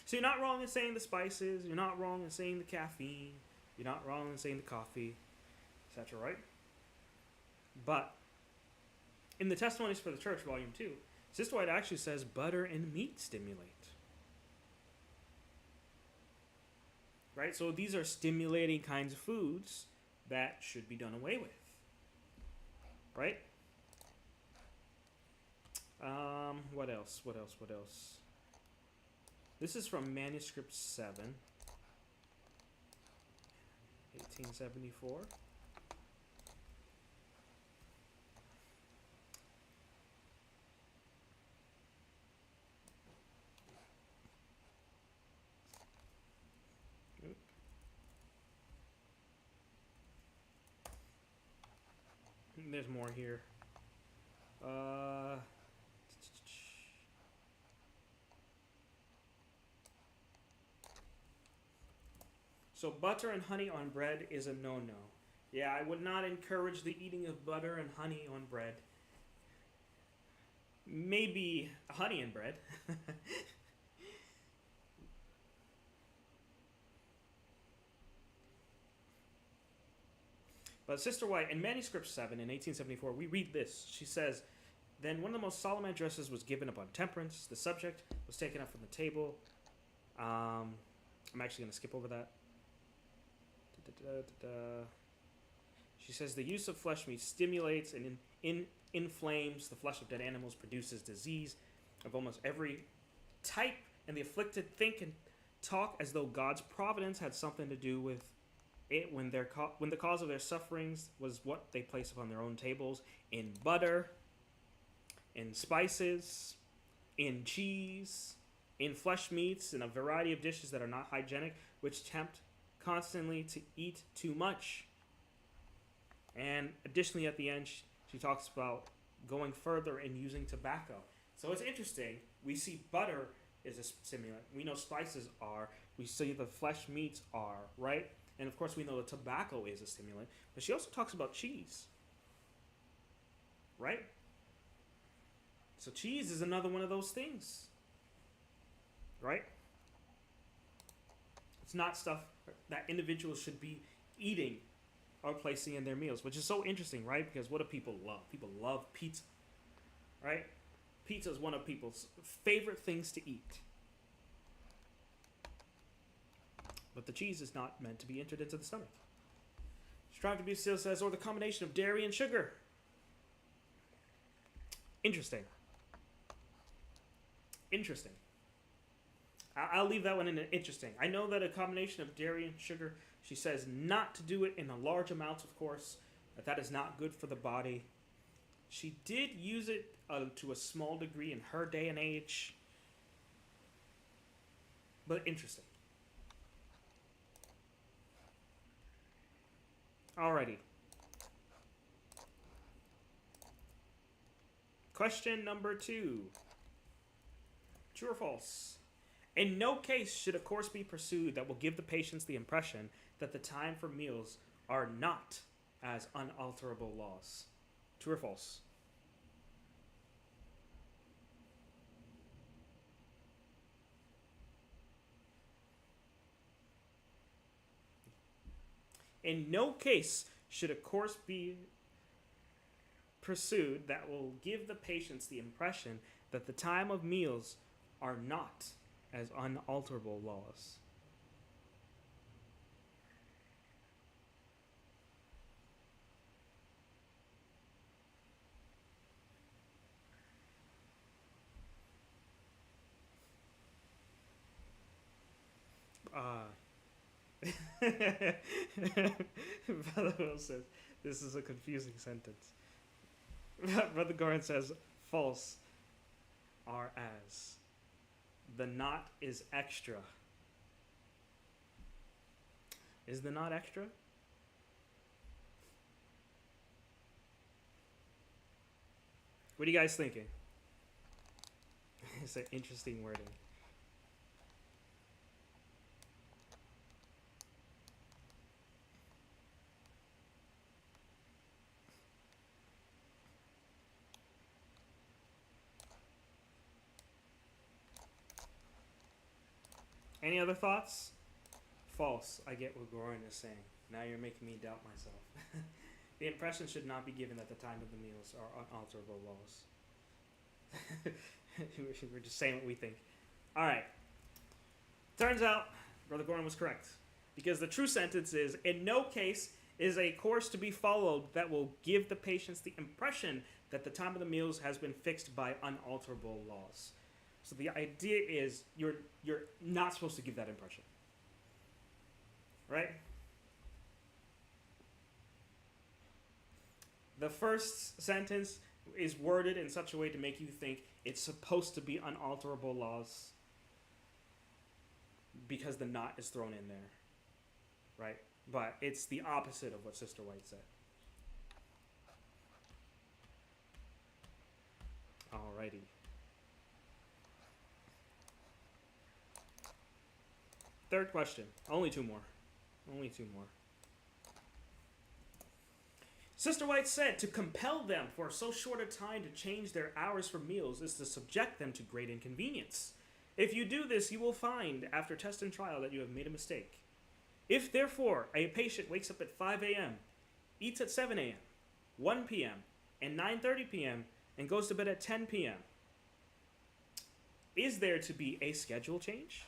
So you're not wrong in saying the spices, you're not wrong in saying the caffeine, you're not wrong in saying the coffee, etc., right? But in the Testimonies for the Church, Volume 2, Sister White actually says butter and meat stimulate. Right? So these are stimulating kinds of foods that should be done away with. Right? What else? This is from Manuscript 7, 1874. There's more here. So butter and honey on bread is a no-no. Yeah, I would not encourage the eating of butter and honey on bread. Maybe honey and bread. But Sister White, in Manuscript 7 in 1874, we read this. She says, then one of the most solemn addresses was given upon temperance. The subject was taken up from the table. I'm actually going to skip over that. She says the use of flesh meat stimulates and inflames the flesh of dead animals, produces disease of almost every type, and the afflicted think and talk as though God's providence had something to do with it when the cause of their sufferings was what they place upon their own tables, in butter, in spices, in cheese, in flesh meats, in a variety of dishes that are not hygienic, which tempt constantly to eat too much. And additionally, at the end, she talks about going further and using tobacco. So it's interesting. We see butter is a stimulant. We know spices are. We see the flesh meats are, right? And of course, we know the tobacco is a stimulant. But she also talks about cheese, right? So cheese is another one of those things, right? It's not stuff that individuals should be eating or placing in their meals, which is so interesting, right? Because what do people love? People love pizza, right? Pizza is one of people's favorite things to eat. But the cheese is not meant to be entered into the stomach. Strive to be still says, or the combination of dairy and sugar. Interesting. Interesting. I'll leave that one in interesting. I know that a combination of dairy and sugar, she says not to do it in a large amounts, of course, that is not good for the body. She did use it to a small degree in her day and age. But interesting. Alrighty. Question number 2. True or false? In no case should a course be pursued that will give the patients the impression that the time for meals are not as unalterable laws. True or false? In no case should a course be pursued that will give the patients the impression that the time of meals are not as unalterable laws. Brother Will says, this is a confusing sentence. Brother Goran says, false are as. The not is extra. Is the not extra? What are you guys thinking? It's an interesting wording. Any other thoughts? False. I get what Goran is saying. Now you're making me doubt myself. The impression should not be given that the time of the meals are unalterable laws. We're just saying what we think. All right. Turns out Brother Goran was correct. Because the true sentence is, in no case is a course to be followed that will give the patients the impression that the time of the meals has been fixed by unalterable laws. So the idea is you're not supposed to give that impression. Right? The first sentence is worded in such a way to make you think it's supposed to be unalterable laws because the not is thrown in there. Right? But it's the opposite of what Sister White said. Alrighty. Third question. Only two more. Sister White said, to compel them for so short a time to change their hours for meals is to subject them to great inconvenience. If you do this, you will find, after test and trial, that you have made a mistake. If, therefore, a patient wakes up at 5 a.m., eats at 7 a.m., 1 p.m., and 9:30 p.m., and goes to bed at 10 p.m., is there to be a schedule change?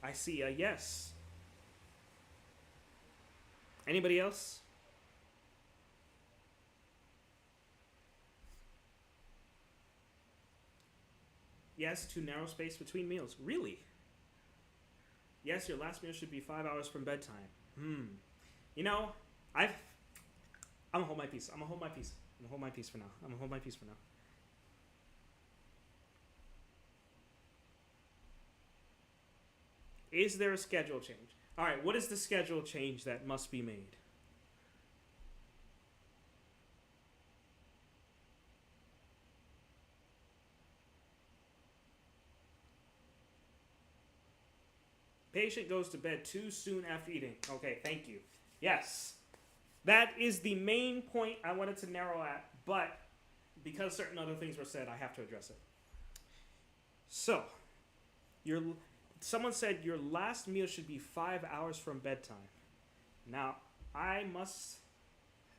I see a yes. Anybody else? Yes, too narrow space between meals. Really? Yes, your last meal should be 5 hours from bedtime. You know, I'm gonna hold my peace. I'm gonna hold my peace for now. Is there a schedule change? All right, what is the schedule change that must be made? Patient goes to bed too soon after eating. Okay, thank you. Yes, that is the main point I wanted to narrow at, but because certain other things were said, I have to address it. So, someone said your last meal should be 5 hours from bedtime. Now, I must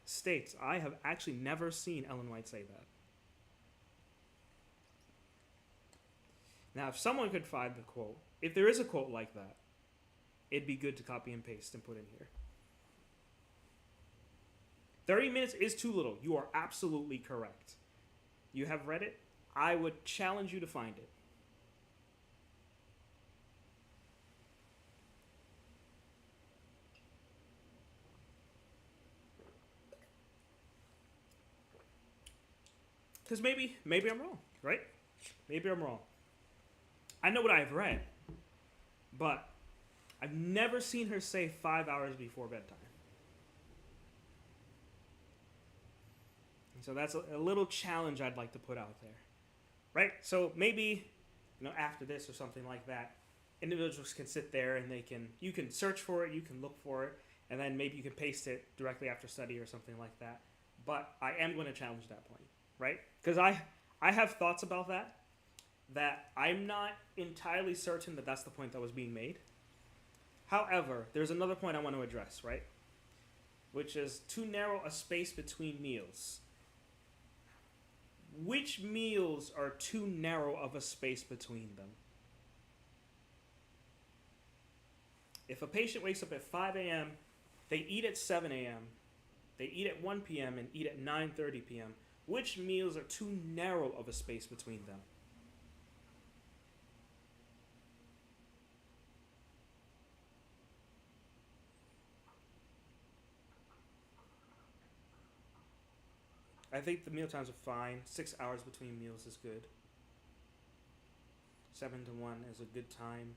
state, I have actually never seen Ellen White say that. Now, if someone could find the quote, if there is a quote like that, it'd be good to copy and paste and put in here. 30 minutes is too little. You are absolutely correct. You have read it. I would challenge you to find it. Because maybe I'm wrong, right? Maybe I'm wrong. I know what I've read, but I've never seen her say 5 hours before bedtime. And so that's a little challenge I'd like to put out there, right? So maybe, after this or something like that, individuals can sit there and you can search for it, you can look for it, and then maybe you can paste it directly after study or something like that. But I am going to challenge that point, right? Because I have thoughts about that I'm not entirely certain that that's the point that was being made. However, there's another point I want to address, right? Which is too narrow a space between meals. Which meals are too narrow of a space between them? If a patient wakes up at 5 a.m., they eat at 7 a.m., they eat at 1 p.m., and eat at 9:30 p.m., which meals are too narrow of a space between them? I think the meal times are fine. 6 hours between meals is good. 7 to 1 is a good time.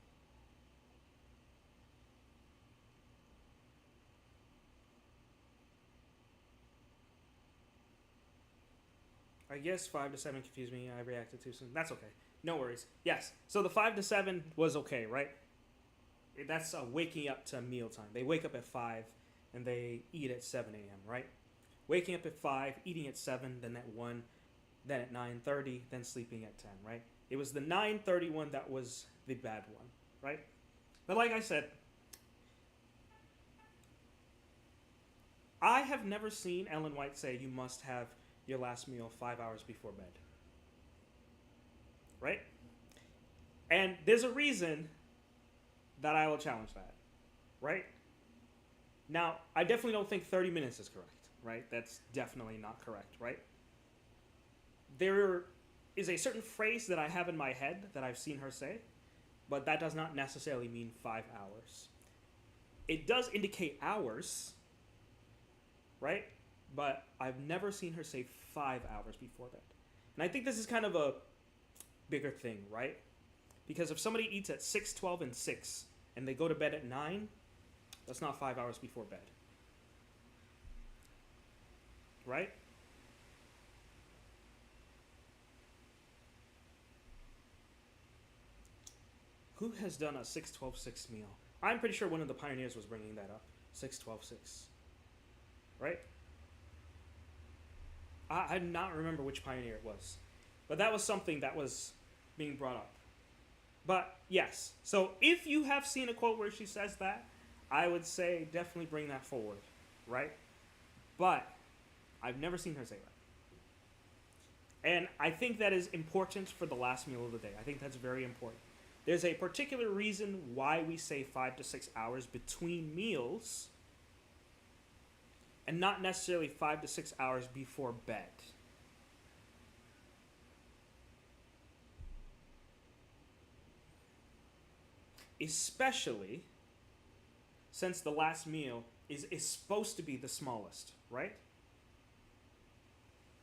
I guess 5 to 7 confused me. I reacted too soon. That's okay. No worries. Yes. So the 5 to 7 was okay, right? That's waking up to mealtime. They wake up at 5 and they eat at 7 a.m., right? Waking up at 5, eating at 7, then at 1, then at 9:30, then sleeping at 10, right? It was the 9:30 one that was the bad one, right? But like I said, I have never seen Ellen White say you must have your last meal 5 hours before bed, right? And there's a reason that I will challenge that, right? Now, I definitely don't think 30 minutes is correct, right? That's definitely not correct, right? There is a certain phrase that I have in my head that I've seen her say, but that does not necessarily mean 5 hours. It does indicate hours, right? But I've never seen her say 5 hours before bed. And I think this is kind of a bigger thing, right? Because if somebody eats at 6, 12, and 6, and they go to bed at 9, that's not 5 hours before bed. Right? Who has done a 6, 12, 6 meal? I'm pretty sure one of the pioneers was bringing that up. 6, 12, 6. Right? I do not remember which pioneer it was. But that was something that was being brought up. But yes, so if you have seen a quote where she says that, I would say definitely bring that forward, right? But I've never seen her say that. And I think that is important for the last meal of the day. I think that's very important. There's a particular reason why we say 5 to 6 hours between meals and not necessarily 5 to 6 hours before bed. Especially since the last meal is supposed to be the smallest, right?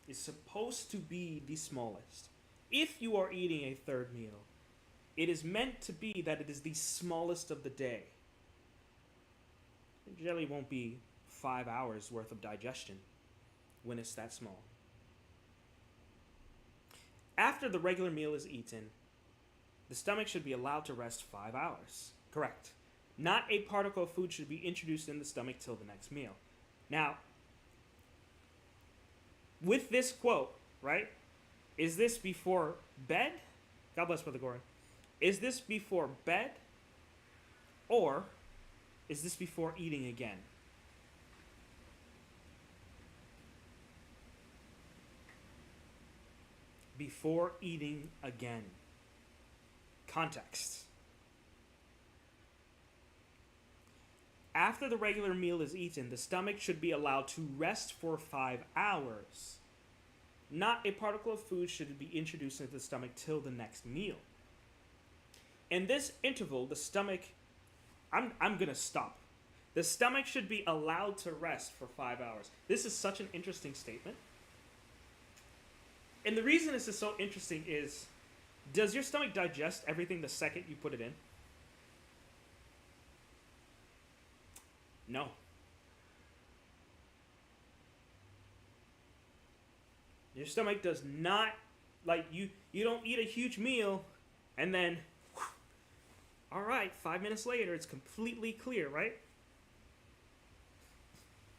It's supposed to be the smallest. If you are eating a third meal, it is meant to be that it is the smallest of the day. It generally won't be 5 hours worth of digestion when it's that small. After the regular meal is eaten, the stomach should be allowed to rest 5 hours. Correct. Not a particle of food should be introduced in the stomach till the next meal. Now, with this quote, right, Is this before bed? God bless Brother Gordon. Is this before bed? Or is this before eating again? Before eating again. Context. After the regular meal is eaten, the stomach should be allowed to rest for 5 hours. Not a particle of food should be introduced into the stomach till the next meal. In this interval, the stomach... I'm going to stop. The stomach should be allowed to rest for 5 hours. This is such an interesting statement. And the reason this is so interesting is, does your stomach digest everything the second you put it in? No. Your stomach does not, like, you don't eat a huge meal and then, whew, all right, 5 minutes later, it's completely clear, right?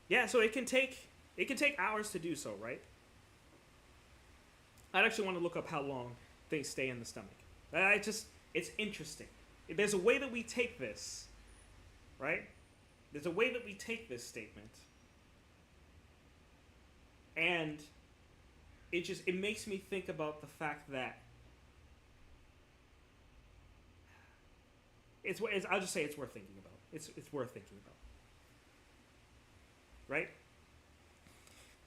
Yeah, so it can take hours to do so, right? I'd actually want to look up how long things stay in the stomach. It's interesting. There's a way that we take this, right? There's a way that we take this statement, and it makes me think about the fact that I'll just say it's worth thinking about. It's worth thinking about, right?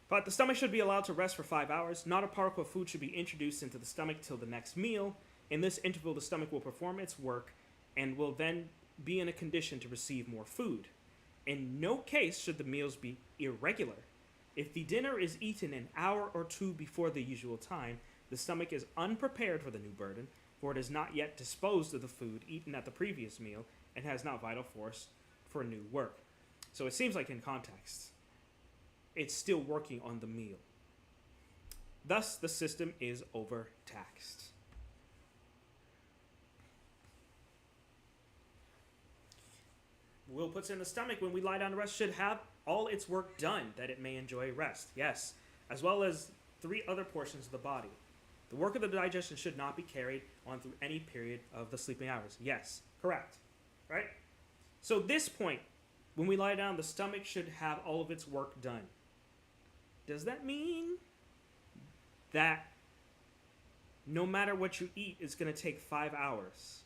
But the stomach should be allowed to rest for 5 hours. Not a particle of food should be introduced into the stomach till the next meal. In this interval, the stomach will perform its work and will then be in a condition to receive more food. In no case should the meals be irregular. If the dinner is eaten an hour or two before the usual time, the stomach is unprepared for the new burden, for it has not yet disposed of the food eaten at the previous meal and has not vital force for new work. So it seems like in context, it's still working on the meal. Thus, the system is overtaxed. Will puts in the stomach when we lie down to rest should have all its work done that it may enjoy rest. Yes, as well as 3 other portions of the body. The work of the digestion should not be carried on through any period of the sleeping hours. Yes, correct. Right? So this point, when we lie down, the stomach should have all of its work done. Does that mean that no matter what you eat, it's going to take 5 hours?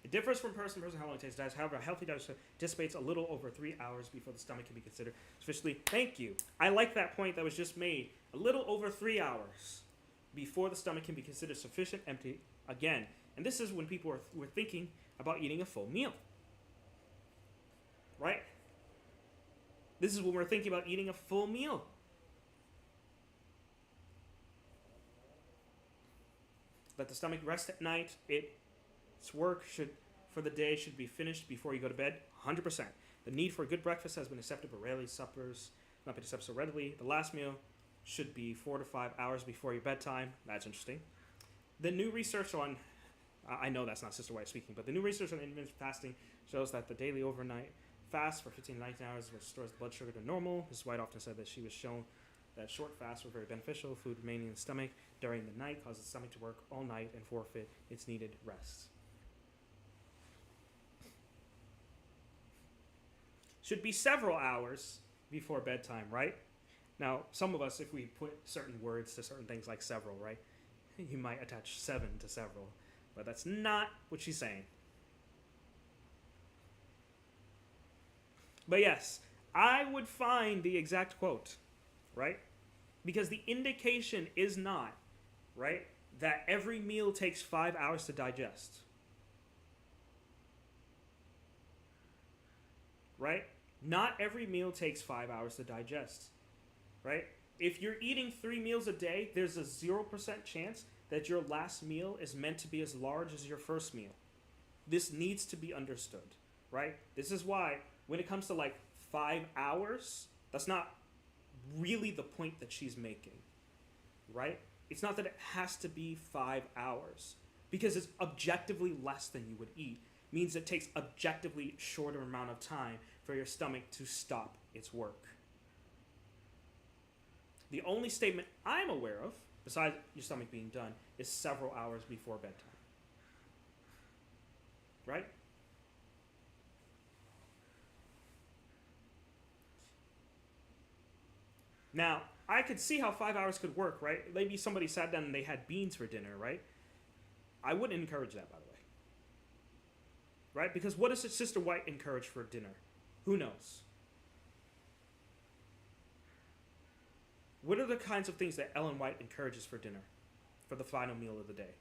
It differs from person to person how long it takes to digest. However, a healthy digestion dissipates a little over 3 hours before the stomach can be considered sufficiently. Thank you. I like that point that was just made. A little over 3 hours before the stomach can be considered sufficient empty again. And this is when people were thinking about eating a full meal. Right? This is when we're thinking about eating a full meal. Let the stomach rest at night. Its work for the day should be finished before you go to bed. 100%. The need for a good breakfast has been accepted, but rarely suppers not been accepted so readily. The last meal should be 4 to 5 hours before your bedtime. That's interesting. The new research on, I know that's not Sister White speaking, but the new research on intermittent fasting shows that the daily overnight fast for 15 to 19 hours restores the blood sugar to normal. Mrs. White often said that she was shown that short fasts were very beneficial. Food remaining in the stomach during the night causes the stomach to work all night and forfeit its needed rest. Should be several hours before bedtime, right? Now, some of us, if we put certain words to certain things like several, right? You might attach 7 to several, but that's not what she's saying. But yes, I would find the exact quote, right? Because the indication is not, right, that every meal takes 5 hours to digest. Right? Not every meal takes 5 hours to digest. Right? If you're eating 3 meals a day, there's a 0% chance that your last meal is meant to be as large as your first meal. This needs to be understood. Right? This is why, when it comes to like 5 hours, that's not really the point that she's making. Right? It's not that it has to be 5 hours. because it's objectively less than you would eat, means it takes objectively shorter amount of time for your stomach to stop its work. The only statement I'm aware of, besides your stomach being done, is several hours before bedtime. Right? Now, I could see how 5 hours could work, right? Maybe somebody sat down and they had beans for dinner, right? I wouldn't encourage that, by the way. Right? Because what does Sister White encourage for dinner? Who knows? What are the kinds of things that Ellen White encourages for dinner, for the final meal of the day?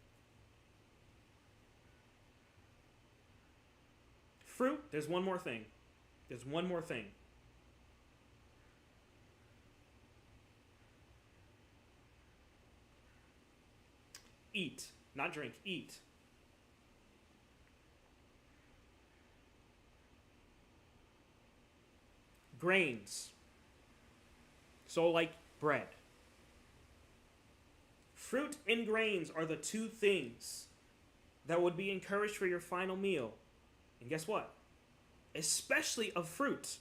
Fruit. There's one more thing. There's one more thing. Eat. Not drink. Eat. Grains. So like bread. Fruit and grains are the two things that would be encouraged for your final meal. And guess what? Especially of fruit.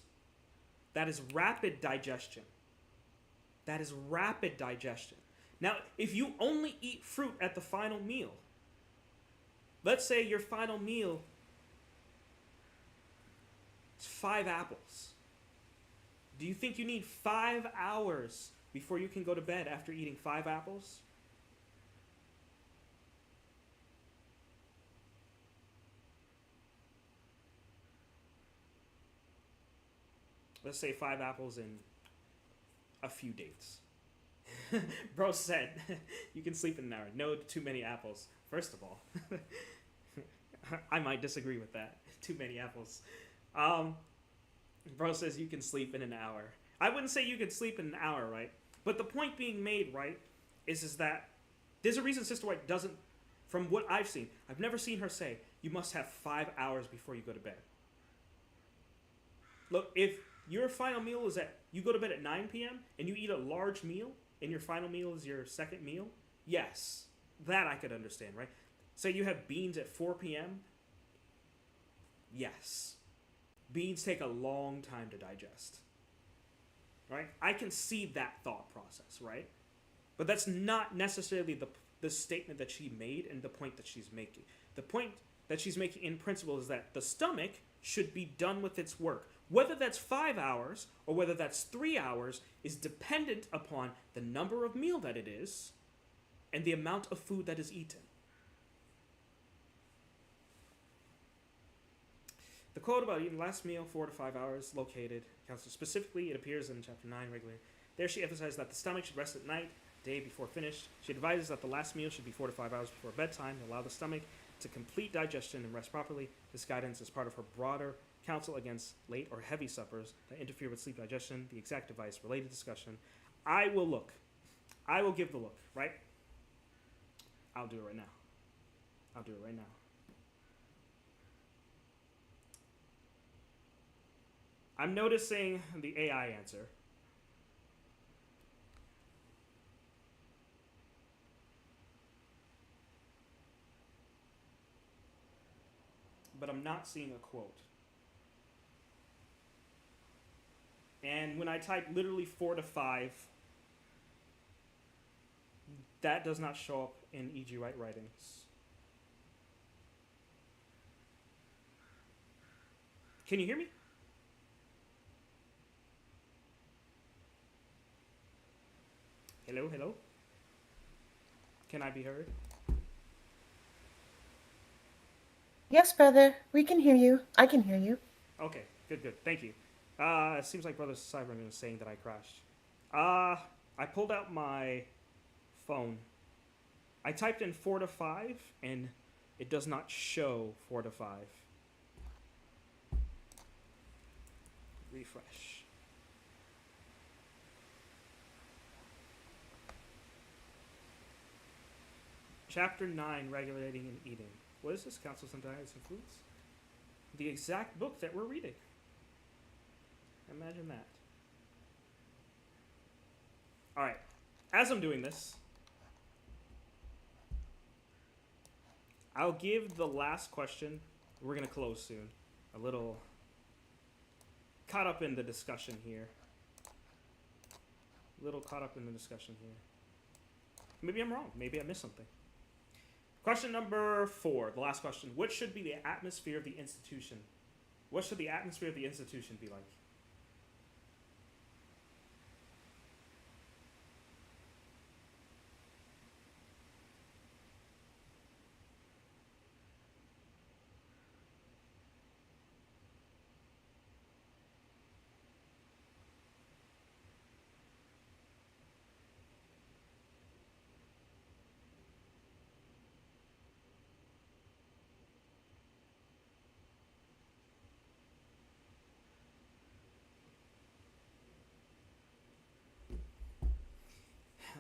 That is rapid digestion. That is rapid digestion. Now, if you only eat fruit at the final meal, let's say your final meal is 5 apples. Do you think you need 5 hours before you can go to bed after eating 5 apples? Let's say 5 apples in a few dates. Bro said, you can sleep in an hour. No too many apples. First of all, I might disagree with that. Too many apples. Bro says you can sleep in an hour. I wouldn't say you could sleep in an hour, right? But the point being made, right, is that there's a reason Sister White doesn't, from what I've seen, I've never seen her say, you must have 5 hours before you go to bed. Look, if your final meal is you go to bed at 9 p.m. and you eat a large meal, and your final meal is your second meal, yes, that I could understand, right? Say you have beans at 4 p.m., yes. Beans take a long time to digest, right? I can see that thought process, right? But that's not necessarily the statement that she made and the point that she's making. The point that she's making in principle is that the stomach should be done with its work. Whether that's 5 hours or whether that's 3 hours is dependent upon the number of meal that it is and the amount of food that is eaten. The quote about eating last meal 4 to 5 hours located, counselor specifically, it appears in chapter 9 regularly. There she emphasizes that the stomach should rest at night, day before finished. She advises that the last meal should be 4 to 5 hours before bedtime to allow the stomach to complete digestion and rest properly. This guidance is part of her broader counsel against late or heavy suppers that interfere with sleep digestion, the exact device, related discussion. I will look. I will give the look, right? I'll do it right now. I'll do it right now. I'm noticing the AI answer. But I'm not seeing a quote. And when I type literally 4 to 5, that does not show up in E.G. Wright writings. Can you hear me? Hello, hello? Can I be heard? Yes, brother. We can hear you. I can hear you. Okay, good. Thank you. It seems like Brother Cyberman is saying that I crashed. I pulled out my phone. I typed in 4 to 5, and it does not show 4 to 5. Refresh. Chapter 9, Regulating and Eating. What is this? Counsels on Diets and Foods? The exact book that we're reading. Imagine that. All right. As I'm doing this, I'll give the last question. We're going to close soon. A little caught up in the discussion here. Maybe I'm wrong. Maybe I missed something. Question number 4, the last question. What should be the atmosphere of the institution? What should the atmosphere of the institution be like?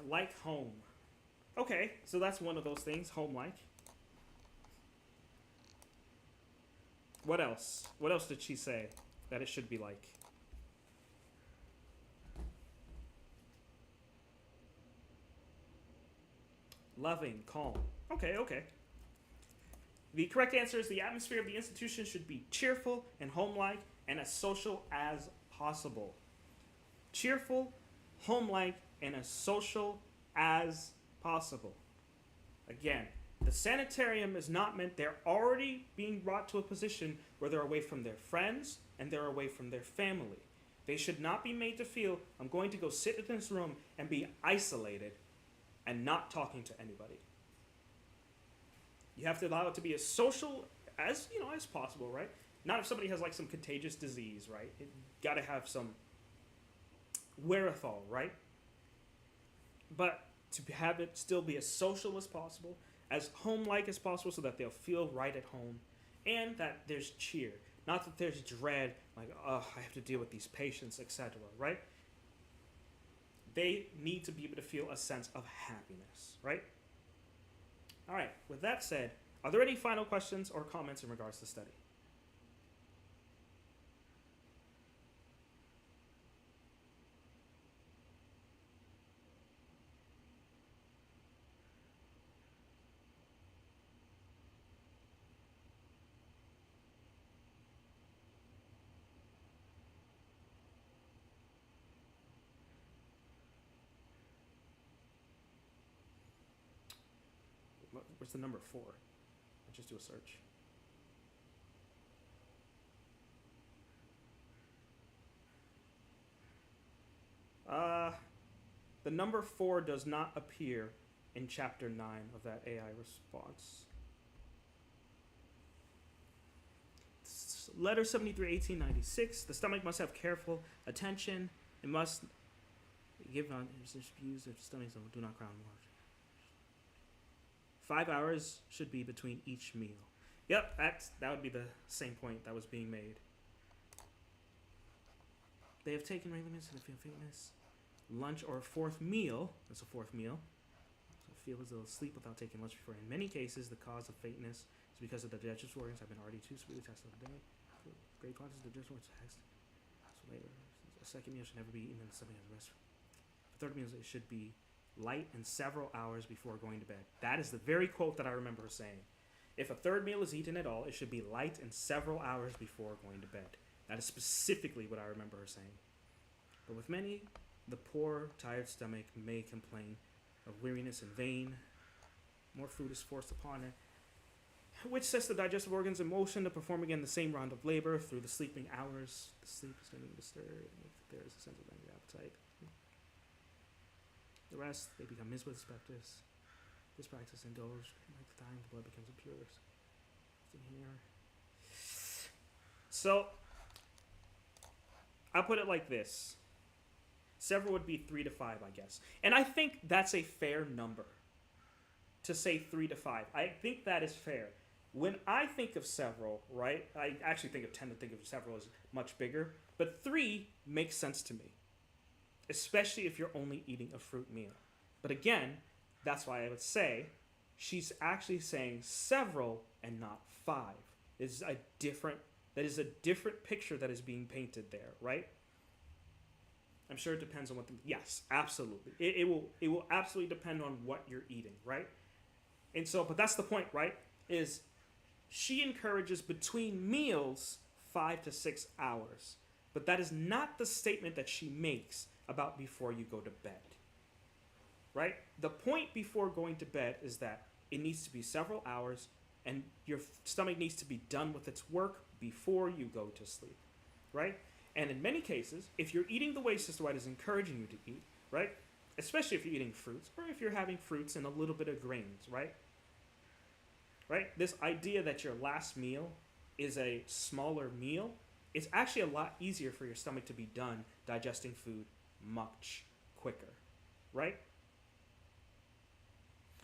Like home. Okay, so that's one of those things, home-like. What else? What else did she say that it should be like? Loving, calm. Okay. The correct answer is the atmosphere of the institution should be cheerful and home-like and as social as possible. Cheerful, home-like, and as social as possible. Again, the sanitarium is not meant, they're already being brought to a position where they're away from their friends and they're away from their family. They should not be made to feel, I'm going to go sit in this room and be isolated and not talking to anybody. You have to allow it to be as social as, as possible, right? Not if somebody has like some contagious disease, right? You got to have some wherewithal, right? But to have it still be as social as possible, as home-like as possible, so that they'll feel right at home, and that there's cheer, not that there's dread, like, oh, I have to deal with these patients, etc., right? They need to be able to feel a sense of happiness, right? All right, with that said, are there any final questions or comments in regards to the study? What's the number 4? I'll just do a search. The number 4 does not appear in chapter 9 of that AI response. Letter 73, 1896. The stomach must have careful attention. It must give on views of stomachs and do not crown large. 5 hours should be between each meal. Yep, that would be the same point that was being made. They have taken regular and feel faintness. Lunch or a 4th meal. That's a 4th meal. So feel as though sleep without taking lunch before. In many cases, the cause of faintness is because of the digestive organs have been already too severely tested of the day. Great quantities of digestive organs test. So later, a 2nd meal should never be eaten in the stomach as a rest. The 3rd meal, it should be light and several hours before going to bed. That is the very quote that I remember her saying. If a 3rd meal is eaten at all, it should be light and several hours before going to bed. That is specifically what I remember her saying. But with many, the poor, tired stomach may complain of weariness in vain. More food is forced upon it, which sets the digestive organs in motion to perform again the same round of labor through the sleeping hours. The sleep is going to be disturbed if there is a sense of angry appetite. The rest, they become miserable specters. This practice indulged, like the time the blood becomes impure. In here. So, I'll put it like this. Several would be 3 to 5, I guess. And I think that's a fair number to say 3 to 5. I think that is fair. When I think of several, right, I actually tend to think of several as much bigger, but 3 makes sense to me, especially if you're only eating a fruit meal. But again, that's why I would say she's actually saying several and not 5. That is a different picture that is being painted there, right? I'm sure it depends on what yes, absolutely. It will absolutely depend on what you're eating, right? And so, but that's the point, right? is she encourages between meals 5 to 6 hours. But that is not the statement that she makes about before you go to bed. Right? The point before going to bed is that it needs to be several hours and your stomach needs to be done with its work before you go to sleep. Right? And in many cases, if you're eating the way Sister White is encouraging you to eat, right? Especially if you're eating fruits or if you're having fruits and a little bit of grains, right? Right? This idea that your last meal is a smaller meal, it's actually a lot easier for your stomach to be done digesting food much quicker, right?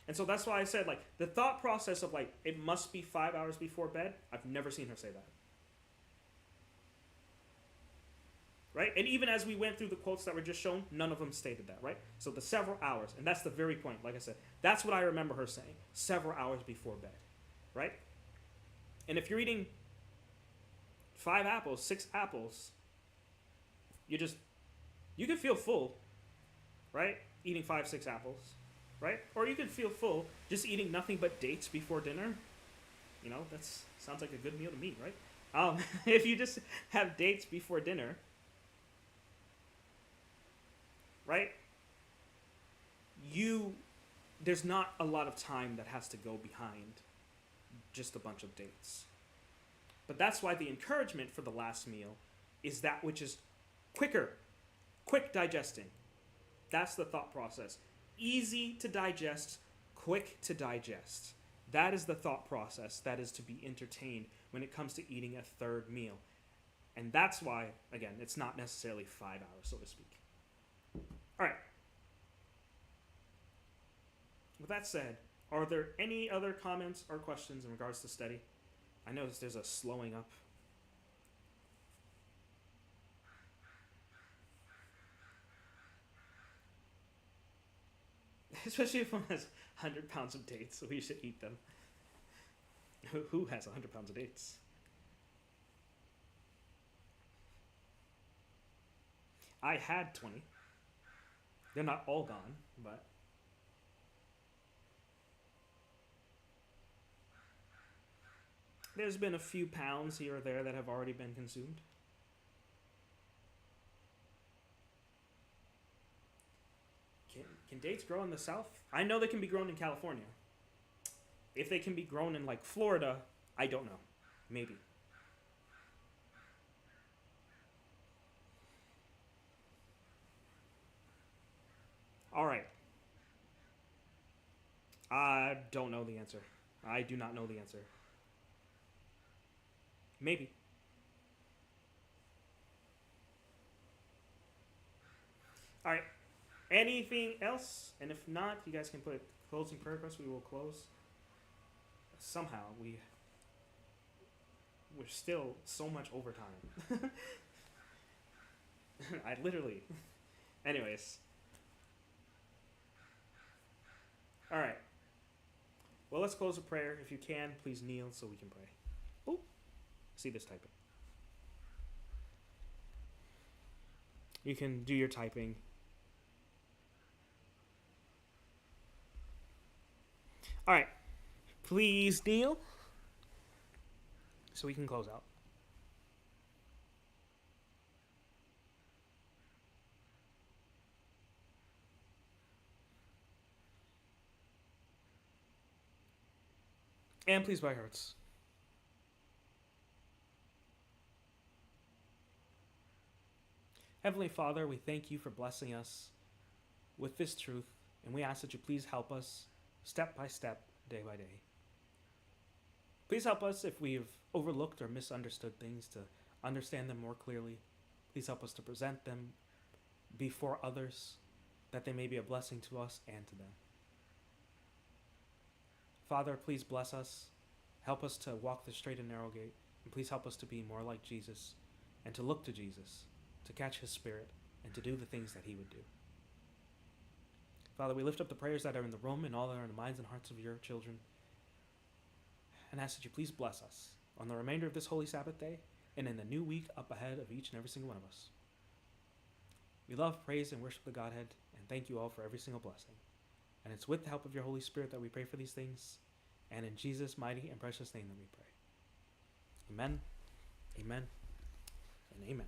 And so that's why I said, like, the thought process of, like, it must be 5 hours before bed, I've never seen her say that. Right? And even as we went through the quotes that were just shown, none of them stated that, right? So the several hours, and that's the very point, like I said, that's what I remember her saying, several hours before bed, right? And if you're eating 5 apples, 6 apples, you can feel full, right? Eating 5, 6 apples, right? Or you can feel full just eating nothing but dates before dinner. You know, that sounds like a good meal to me, right? If you just have dates before dinner, right? There's not a lot of time that has to go behind just a bunch of dates. But that's why the encouragement for the last meal is that which is quicker, quick digesting. That's the thought process. Easy to digest, quick to digest. That is the thought process that is to be entertained when it comes to eating a third meal. And that's why, again, it's not necessarily 5 hours, so to speak. All right. With that said, are there any other comments or questions in regards to study? I noticed there's a slowing up. Especially if one has 100 pounds of dates, so we should eat them. Who has 100 pounds of dates? I had 20. They're not all gone, but... there's been a few pounds here or there that have already been consumed. Can dates grow in the South? I know they can be grown in California. If they can be grown in, like, Florida, I don't know. Maybe. All right. I don't know the answer. I do not know the answer. Maybe. All right. Anything else? And if not, you guys can put closing prayer request. We will close. Somehow we're still so much overtime. I literally. Anyways. All right. Well, let's close with prayer. If you can, please kneel so we can pray. Oh, see this typing. You can do your typing. All right. Please kneel so we can close out. And please bow your hearts. Heavenly Father, we thank you for blessing us with this truth, and we ask that you please help us step by step, day by day. Please help us if we've overlooked or misunderstood things to understand them more clearly. Please help us to present them before others, that they may be a blessing to us and to them. Father, please bless us. Help us to walk the straight and narrow gate. And please help us to be more like Jesus and to look to Jesus, to catch his spirit, and to do the things that he would do. Father, we lift up the prayers that are in the room and all that are in the minds and hearts of your children, and ask that you please bless us on the remainder of this holy Sabbath day and in the new week up ahead of each and every single one of us. We love, praise, and worship the Godhead, and thank you all for every single blessing. And it's with the help of your Holy Spirit that we pray for these things. And in Jesus' mighty and precious name that we pray. Amen, amen, and amen.